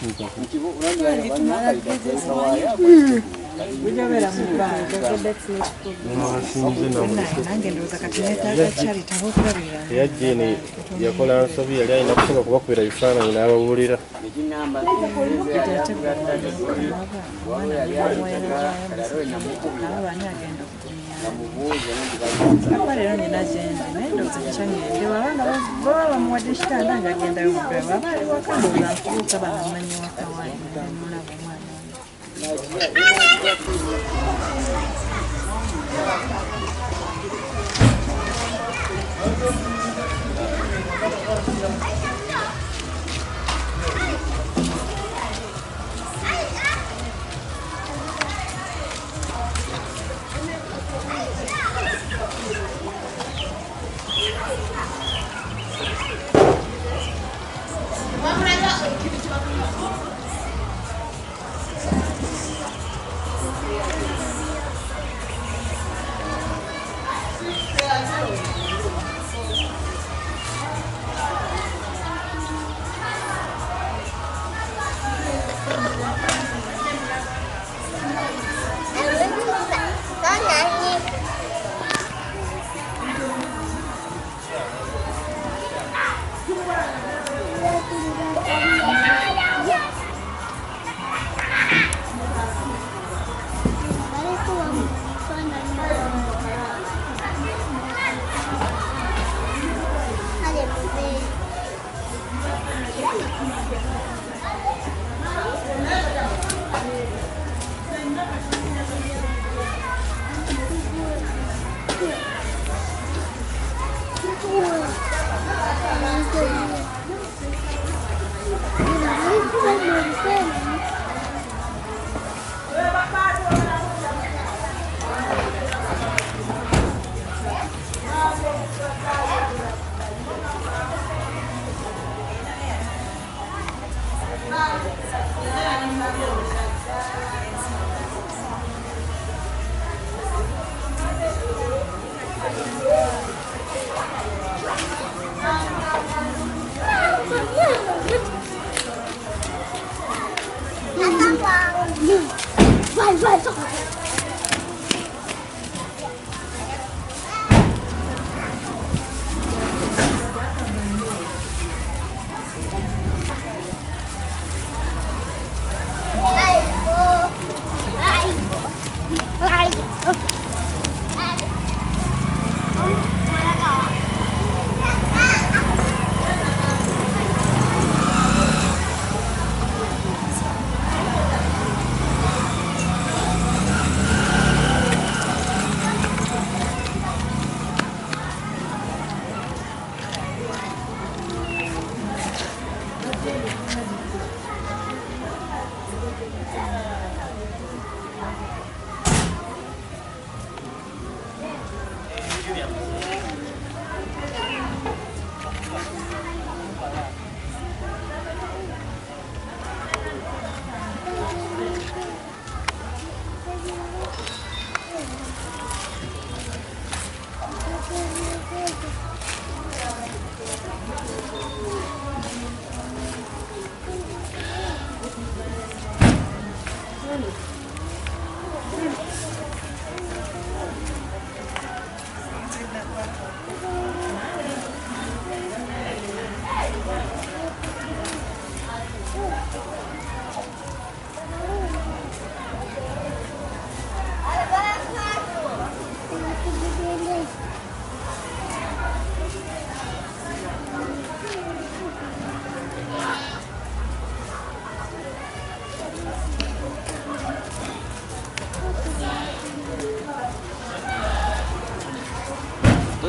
Nkibo uranga abana kaida Ujabera mubanga nange ndoza kati netaga cyari tabokurabira yajene yakola nsobi yali ayina kusoka kubakubira bifaananyi n'ababuulira Lero nina agenda naye ndoza kyangende babanga baba bamuwadde kitanda nga agendayo mugaba baba ali wakandoza nfuuka banamanyi wakawaali mulaba omwana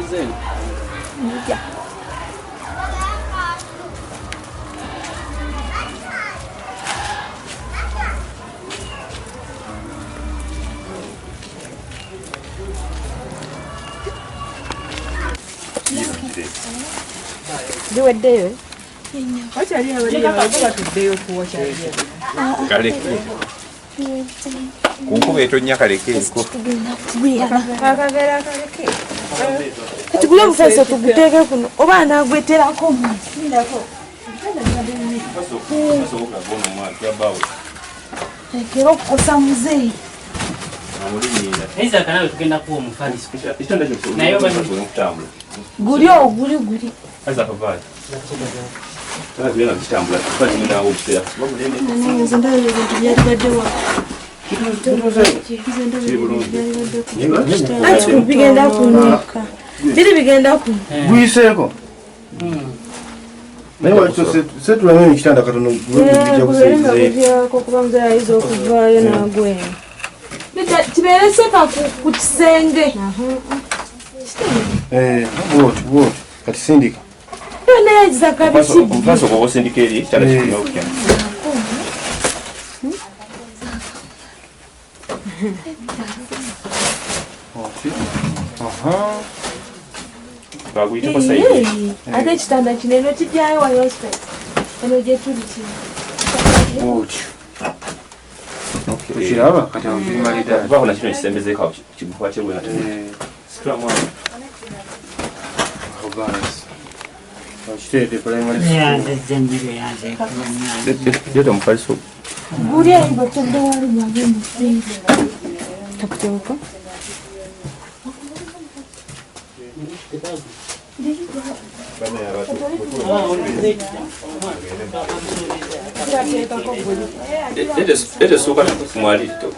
Uze. Nija. Diweddeyo. Wakyali abaliyo batuddeyo kuwakyali. Kaleke. Kunkuba etonnya kalekeeko. Akagera kaleke. Kati gula omusaiso tuguteeke kuno oba anaagweterako omuntu. Ekero okukosa muzeeyi. Isaac nawe tugenda kuwa omufaliso. Guli guli. Isaac vaali. Tugenda kitambula tugenda obusera. Nze ndabira ebintu byali baddewa. Ati bigenda kunuka. Bigenda kunuka. Guyiseeko. Naye wakyo setulamu ekitanda katono bijja kuseezeeko. Kuba muzeeyi ayinza okuvaayo n'agwenya. Kibeere seka ku kisenge. Bwotyo kati sindika. Naye yagiza kabisi. Omufaso gwoba osindika eri ekitanda kirina okutya. Baguyiteko sayidi. Ate ekitanda kino eno kijjayo wa hospital. Eno gye tuli kino. Bwotyo. Okiraba kati awo kiri maliddaala. Vaako nakino ekisembezeeko kigufa kyebwena. Situlamu awo. Kiteete primary Leeta omufaliso. Guli eyo batudde wali bwage musinga. Takuteeka. Leeta essuuka kumwalirito.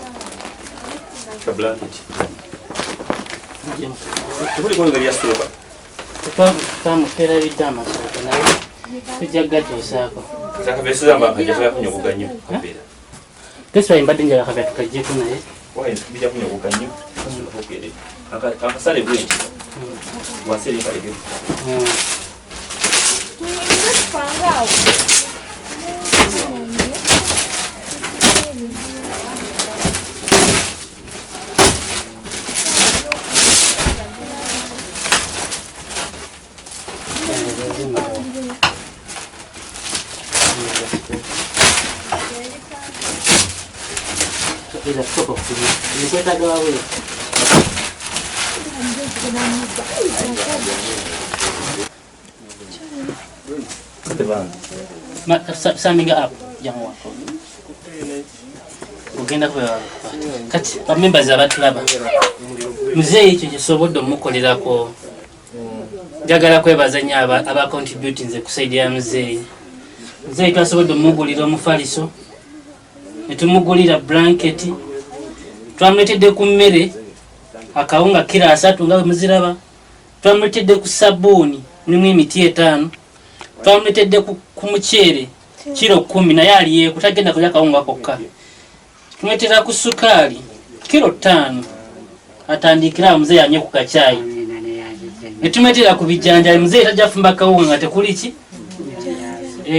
Ka blanket. Tekuliko ngeri ya ssuuka. Twamukeera bidde amasooka naye tujja gatuusaako. Zakabeeseza mba nkajja kunyuguga nnyo kabeera. Tesibali mbadde njala kabya tukajjeko naye. Bijja kunyuguga nnyo. Akasale bwenti. Wansi eri kalege. Ila soko kusibu. Nilikwenda gawa wewe. Saminga up jangu wako. Ugenda kwa kati members abatulaba. Muzeeyi ekyo kisobodde omukolerako. Njagala kwebaza nnyo aba contributing ze kusaidia muzeeyi. Muzeeyi twasobodde omugulira omufaliso. Netumugulira blanket. Twamuletedde ku mmere akawunga kilo 3 nga muziraba. Twamuletedde ku sabbuuni nimwe emiti 5. Twamuletedde ku muceere kilo 10 naye aliye kutagenda kulya kawunga kokka. Tumuletera ku sukaali kilo 5. Atandikira muzeeyi anye ku kachai. Netumuletera ku bijanjali muzeeyi tajja fumba kawunga tekuli ki?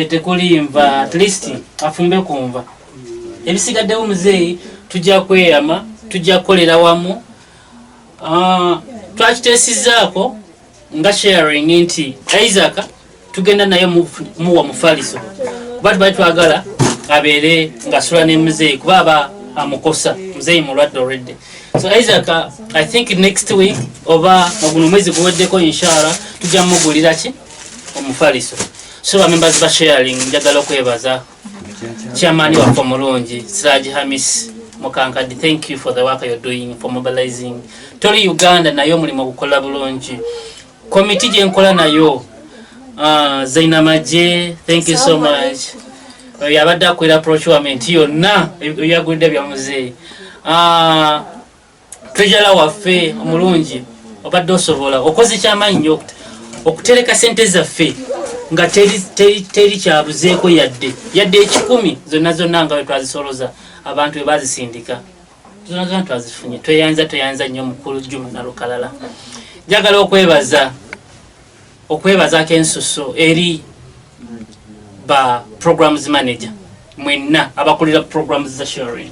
Tekulimva at least afumbe kumva. Ebisigaddewo muzeeyi tujja kweyama tujja kukolera wamu. Twakiteesizaako nga sharing nti Isaac tugenda naye muwa mufaliso kuba tubali twagala abeere ng'asula ne muzeeyi kuba aba amukosa muzeeyi mulwadde already. So Isaac I think next week oba oguno mwezi guweddeko inshallah tujja mugulira ki omufaliso. So members ba sharing njagala okwebaza Chairman waffe omulungi Siraj Hamis Mukankadi, thank you for the work you're doing for mobilizing. Toli Uganda nayo mulimo gukola bulungi. Committee gye nkola nayo Zaina Maje, thank you so much. Yabadde akwera procurement yonna yagudde bya muzeeyi. Treasurer waffe omulungi obadde osobola okoze ky'amaanyi nnyo okutereka sente zaffe nga teri kyabuzeeko yadde 10 zonna nga twazisoloza abantu bazisindika zonna twazifunye tweyanza nnyo mukulu Juma na Lukalala. Njagala okwebaza kensuso eri ba programs manager mwenna abakulira programs za sharing.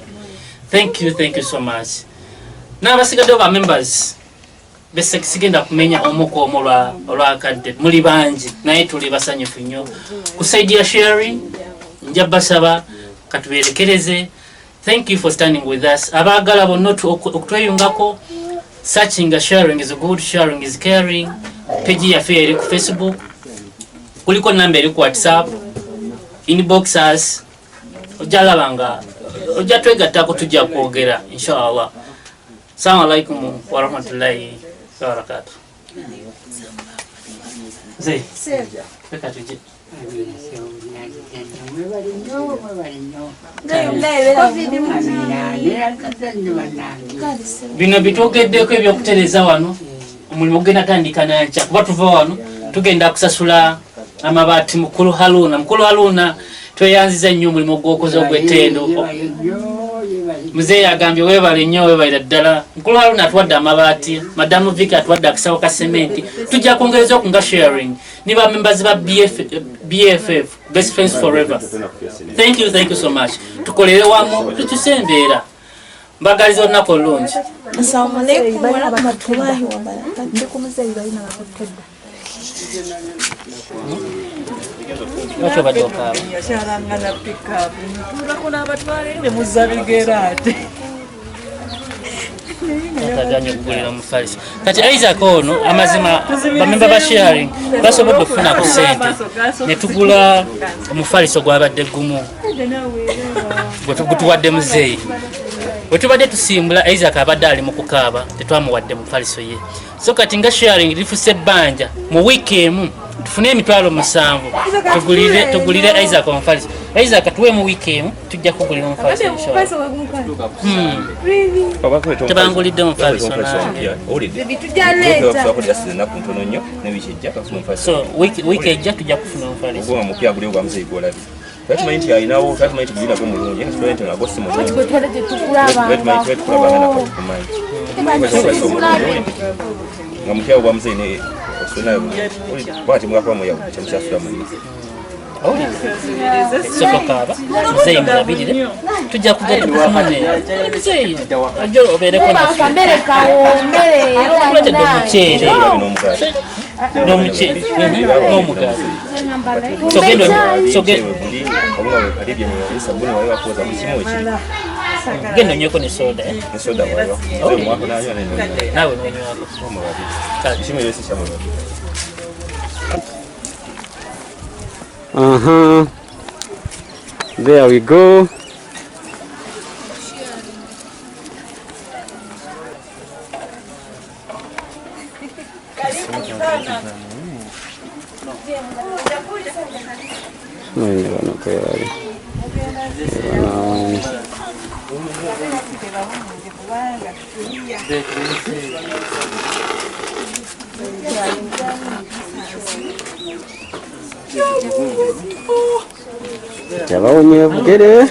Thank you so much. N'abasigadde ba members besekigenda kumenya omukko olwa kadde muli bangi naye tuli basanyufu nnyo kusaidia sharing. Njabasaba katuberekereze. Thank you for standing with us. Abagala bonna okutweyungako. Searching and sharing is good, sharing is caring. Page ya eri ku Facebook. Kuliko number eri ku WhatsApp. Inbox us. Ojalabanga. Ojatwegattako tujja kwogera inshallah. Assalamu alaikum wa rahmatullahi wa barakatuh. Zee. Peka tuje. Bino bitogeddeko ebyokutereza wano omulimu gugenda tandika nankya kuba tuva wano tugenda kusasula amabaati mukulu Haruna tweyanziza nnyo omulimu gw'okoze ogw'ettendo. Muzeeyi agambye weebale nnyo weebalira ddala. Mukulu Haruna atuwadde amabaati, Madamu Vicky atuwadde akasawo ka sementi. Tujja kwongereza okunga sharing ne ba members ba BFF, Best Friends Forever. Thank you so much. Tukolere wamu tutusembeera. Mbagaliza olunaku olungi. Assalamu alaikum wa rahmatullahi wa barakatuh. Wacho badoka. Yasharangana pick up. Turakona abatwale ne muzabigera ate. Ataganya okugulira omufaliso. Kati Isaac ono amazima bamemba ba sharing basobodde okufuna ku ssente ne tugula omufaliso gwabadde gumu gwetuwadde muzeeyi. Bwe tubadde tusimbula Isaac abadde ali mu kukaaba tetwamuwadde mufaliso ye. So kati nga sharing lifuse ebbanja mu wiiki emu tufune emitwalo 7 tugulire Isaac omufaliso. Isaac tuwe mu wiiki emu tujja kugulira omufaliso inshallah. Tebangulidde omufaliso so wiiki ejja tujja kufuna omufaliso. Tumanyi alinawo tumanyi tugirina go mulungi ate tumanyi nga si mulungi nga mukyawo bwa muzeeyi ne osona bwati mwaka wamuyawo kyemukyasula mu sokokaaba muzeeyi mulabirire tujja kugenda tufunane muzeeyi ajjo obeereko natuletedde omuceere n'omuceere n'omugaati genda onyweko ne soda naawe nonywako. There we go. Yabawonye bugere.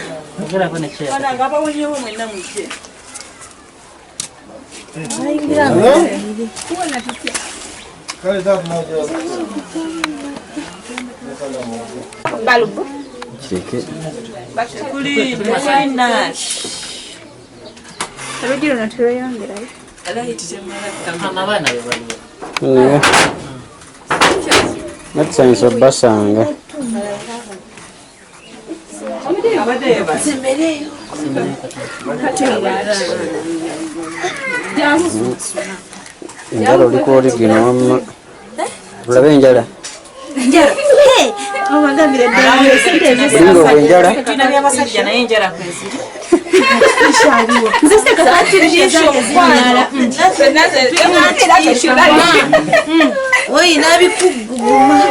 Balubu. Cheke. Bakuli nash. Abagiro natuyongera. Amabana bebaliwo. Natsanyiza basanga. Njalo liko origino wamma. Ulabe enjala. Njala. Amagambire ddala sente Bingo enjala. Tuna byabasajja naye enjala kwezi. Nze sekakatirishokwala. Oyi nabikuguma.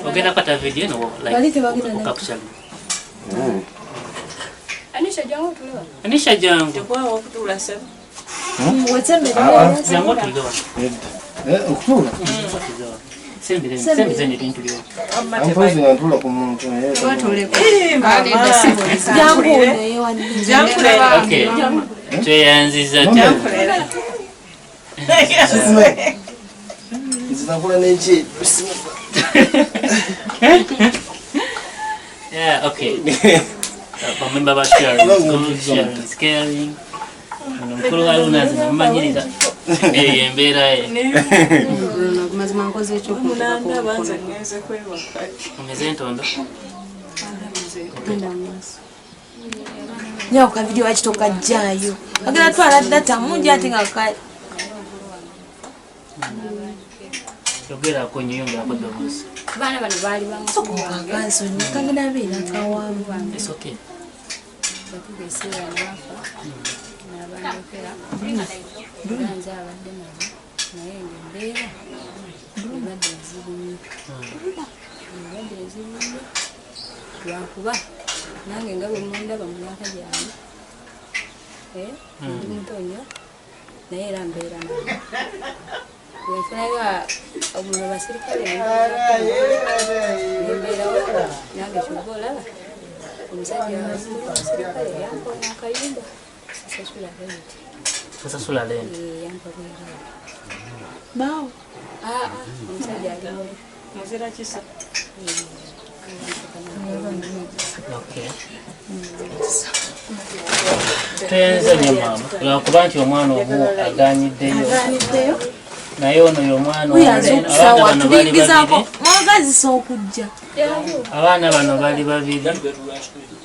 ogenda kata video no like capture Anisha jangu Tekwa wakutula sema. Wetsembe zangu tuliwa okutula sembe zenye tintuliwa ampozi ngantula ku muntu Watule. jangu ne wani okay tuyanziza jangu nzinakola n'eki yeah okay remember about sharing caring mukuru wali unaza mmanyiriza embeera Mazima nkoze ekyo kulanda banza ngeze kwewaka. umeze ntondo nyawo ka video akitoka jjayo agenda twala data mungi ate nga kale yogera ko nyonga ko dobuzi Bana bano bali bamukuwa. kanso ni kangena bina kawamu it's okay Batugesiya nafa. Nabandekera. Banza abadde nabo. Naye ngembeera. Badde zibunye. Badde zibunye. Lwakuba nange nga bwe mundaba mu myaka gyange. Ndi mutonya. Naye era mbeera nabo. Wenfunaga omuntu basirikale nembeerawo nange kyova olaba omusajja wasirikale yampona akayumba sasasula renti sasasula renti yampa bwera bawo omusajja ali Muzira kisa. okay tuyenze ne mama lwakuba nti omwana ogu aganyiddeyo naye ono y'omwana uyazukusawa tulingizaako mwagazisa okujja abaana bano bali babiri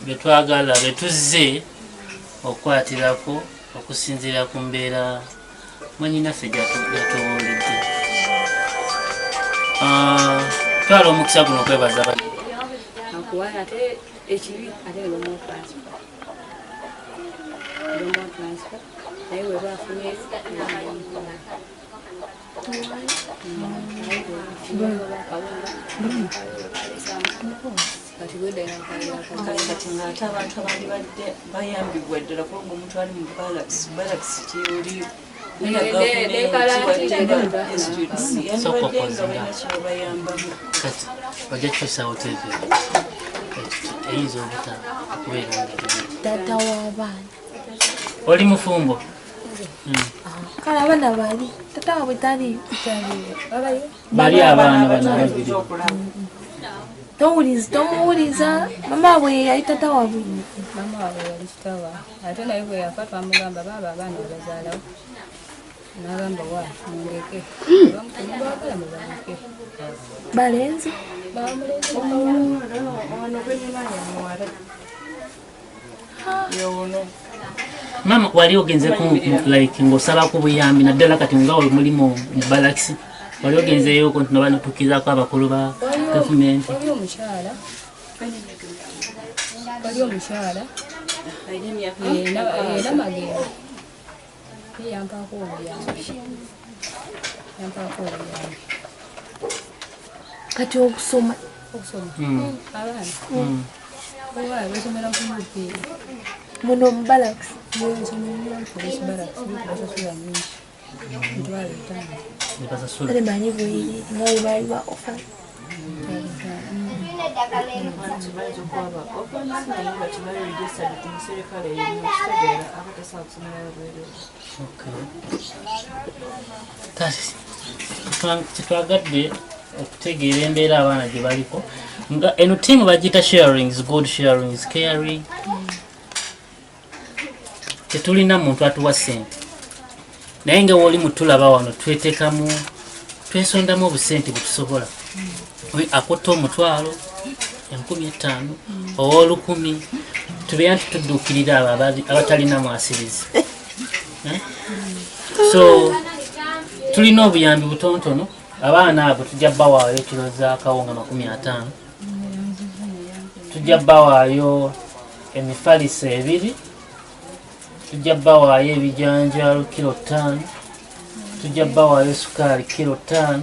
betwagala betuzze okukwatirako okusinziira ku mbeera mwenyinaffe gyatubuulidde twala omukisa guno okwebaza akuwa ate ekibi ate lomo transfer naye webafunye Kati ng'ate abantu abandi badde bayambibwa ddala kuba omuntu ali mu balaks kyoli kati ojja kukyusawo tv eyinza obuta okubeera tata w'abaana oli mufumbo kale abaana bali tata wabwe tali bali abaana bano babiri tomuwuliza mama bwe yali tata wabwe mama wabwe yali kitawa ate naye bwe yafa twamugamba baba abaana abazaalawo n'agamba wa mundeke bamutebagala mubaleke balenzi mama wali ogenze like ng'osabako buyambi naddala kati nga we muli mu balakisi wali ogenzeyoko nti nobanatukizaako abakulu ba gavumenti wali omukyala era magendo yampaako obuyambi kati okusoma abaana owa basomera ku UPA muno mu balaks basasula nyingi mitwalo 5 ale manyi bweri nga bwe bali ba ofa kitwagadde okutegeera embeera abaana gye baliko nga eno tiimu bagiyita sharing is good, sharing is caring. Tetulina muntu atuwa ssente naye nga woli mutulaba wano tweteekamu twesondamu obusente bwetusobola akutta omutwalo 15,000 owa 10,000 tubeera nti tudduukirira abo abatalina mwasirizi so tulina obuyambi butontono abaana abo tujja bawaayo ekiro za kawunga 50, tujja bawaayo emifaliso 2, tujja bawaayo ebijanjaalo kilo 5, tujja bawaayo sukaali kilo 5,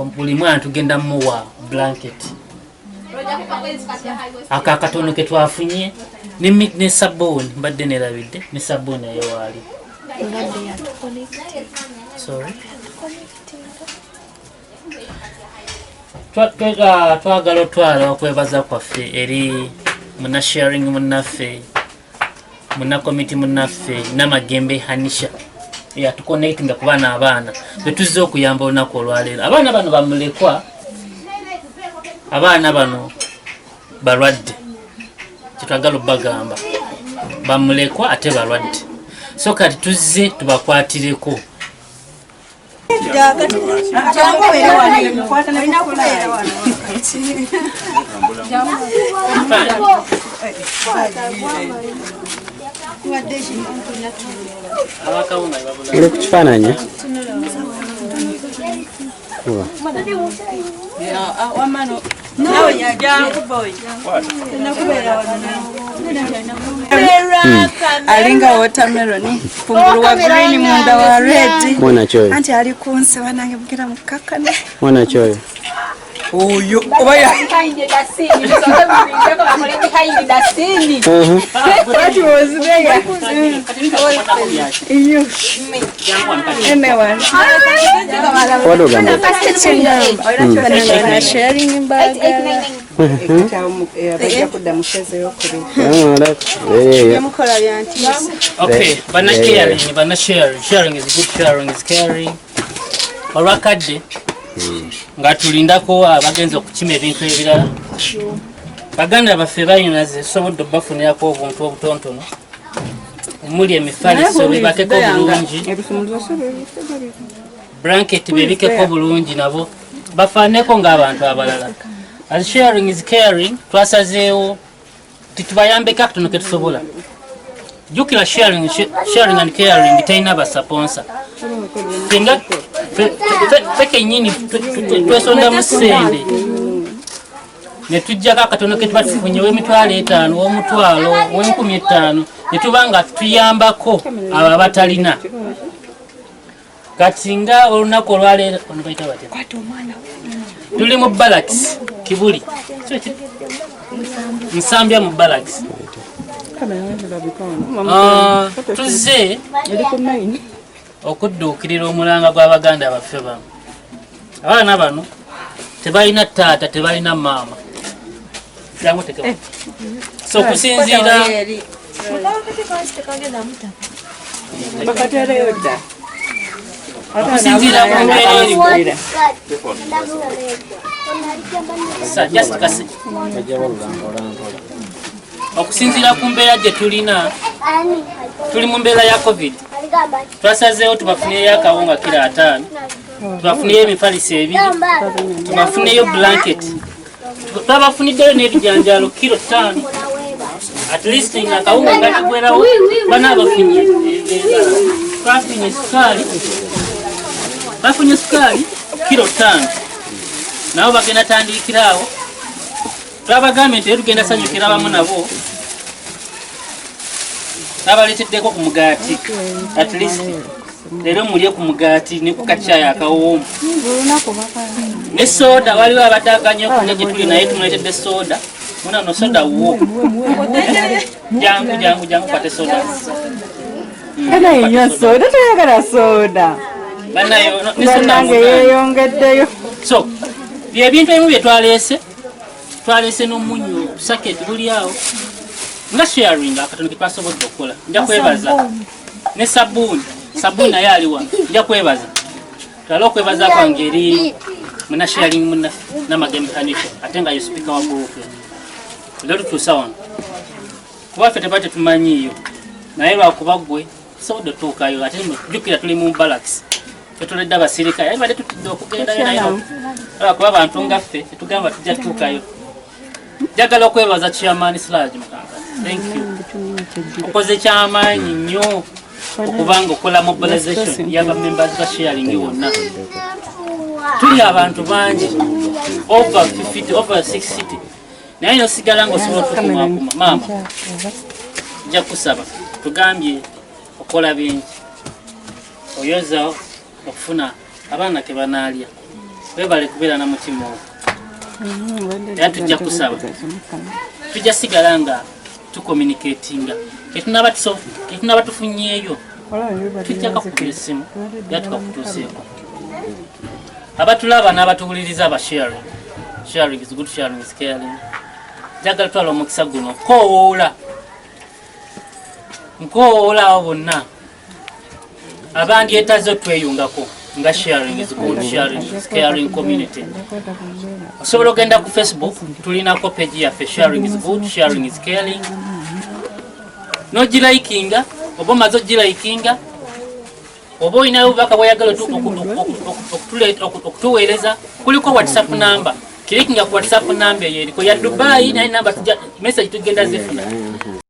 buli mwana tugenda muwa blanket akakatono ke twafunye ne sabuni mbadde nerabidde ne sabuni eyo wali sorry twagala otwala okwebaza kwaffe eri muna sharing munaffe muna komiti munaffe Namagembe Hanisha yatuconnectinga ku baana abaana betuzze okuyamba olunaku olwaleero. Abaana bano bamulekwa, abaana bano balwadde, kyetwagala obagamba bamulekwa ate balwadde, so kati tuzze tubakwatireko. Uli ku kifaananyi alinga watermelon kungulu wa green munda wa red mwana choyo anti ali kunse wanange bukira mukakane mwana choyo oyo obaya kainde dasini nisoke mubinjeko bamuleke kainde dasini watu wozibega iyo emewan wadogamba na sharing bag abajja kudda musheze yokuri yamukola byanti. Okay, bana caring, bana sharing. Sharing is good, sharing is caring. Olwakadde nga tulindako abagenzi okukima ebintu ebirala, baganda baffe bayina zesobodde bafunirako obuntu obutontono omuli emifaliso bebakeko bulungi, blanket bebikeko bulungi, nabo bafaaneko ng'abantu abalala. As sharing is caring, twasazeewo titubayambeko akatono ke tusobola. Jukira sharing and caring talina basaponsa. Tenga feke nyini twesonda musende. Ne tujjako akatono ke tubafunye w'emitwalo 5 w'omutwalo w'enkumi 5 ne tubanga tuyambako abo abatalina. Kati nga olunaku olwaleero onubayita batya tuli mu barracks Kibuli Nsambya mu barracks. Tuzze okudduukirira omulanga gw'abaganda baffe bano. Abaana bano tebalina taata, tebalina maama. So kusinziira okusinziira ku mbeera eriwo okusinziira ku mbeera gye tulina, tuli mu mbeera ya COVID. Twasazeewo tubafunireyo akawunga kilo 5, tubafunireyo emifaliso 2, tubafunireyo blanket, twabafuniddeyo n'ebijanjaalo kilo 5. At least akawunga gatigwerawo bana abafunye twafunye sukaali, bafunye sukaali kilo 5, nabo bagenda tandikiraawo. Twabagambye nti tugenda sanyukira bamu nabo, abaleeteddeko ku mugaati, at least leero mulye ku mugaati ne ku kacayi akawoomu ne soda. Waliwo abadaganye okulya gye tuli naye tumuleetedde soda. Muna no soda wo jangu kwate soda. Kana yinywa soda, toyagala soda Banayo nange yeeyongeddeyo. So byebintu ebimu bye twaleese n'omunyu saketi buli awo nga sharing akatono ketwasobodde okukola. Nja kwebaza ne sabuni naye aliwa, nja kwebaza twala okwebaza kwange eri muna sharing muna Namagembe Hanisha ate nga ye speaker wa group. Lero tutuusa wano kuba ffe teba tetumanyiiyo, naye lwakuba gwe tusobodde otuukayo. Ate jjukira tuli mu barracks, tetuledde abasirikale badde tutidde okugendayo naye lwakuba abantu nga ffe tetugamba tujja tuukayo. Njagala okwebaza Chairman Siraj Mukanga. Thank you. Okoze kyamaanyi nnyo okubanga okola mobilization y'aba members ba sharing wonna. Tuli abantu bangi over 50, over 60. Naye nosigala ng'osobola okukumaakuma. Maama nja kusaba tugambye okola bingi, oyoza okufuna abaana ke banaalya, webale kubeera na mutima ogwo. Era tujja kusaba tujja sigala nga tucommunicatinga ketunaba tufunyeeyo tujja kakubira essimu era tukakutuuseeko. Abatulaba n'abatuwuliriza aba sharing is good, sharing is caring. Njagala twala omukisa guno nkowoola abo bonna abandyetaze tweyungako nga sharing is good, sharing is caring community. Osobola ogenda ku Facebook, tulinako page yaffe sharing is good, sharing is caring. Nogiraikinga oba omaze ogiraikinga oba olinayo obubaka bw'oyagala okutuweereza kuliko WhatsApp number. Kirikinga ku WhatsApp number eyo eriko ya Dubai naye number message tugenda zifuna.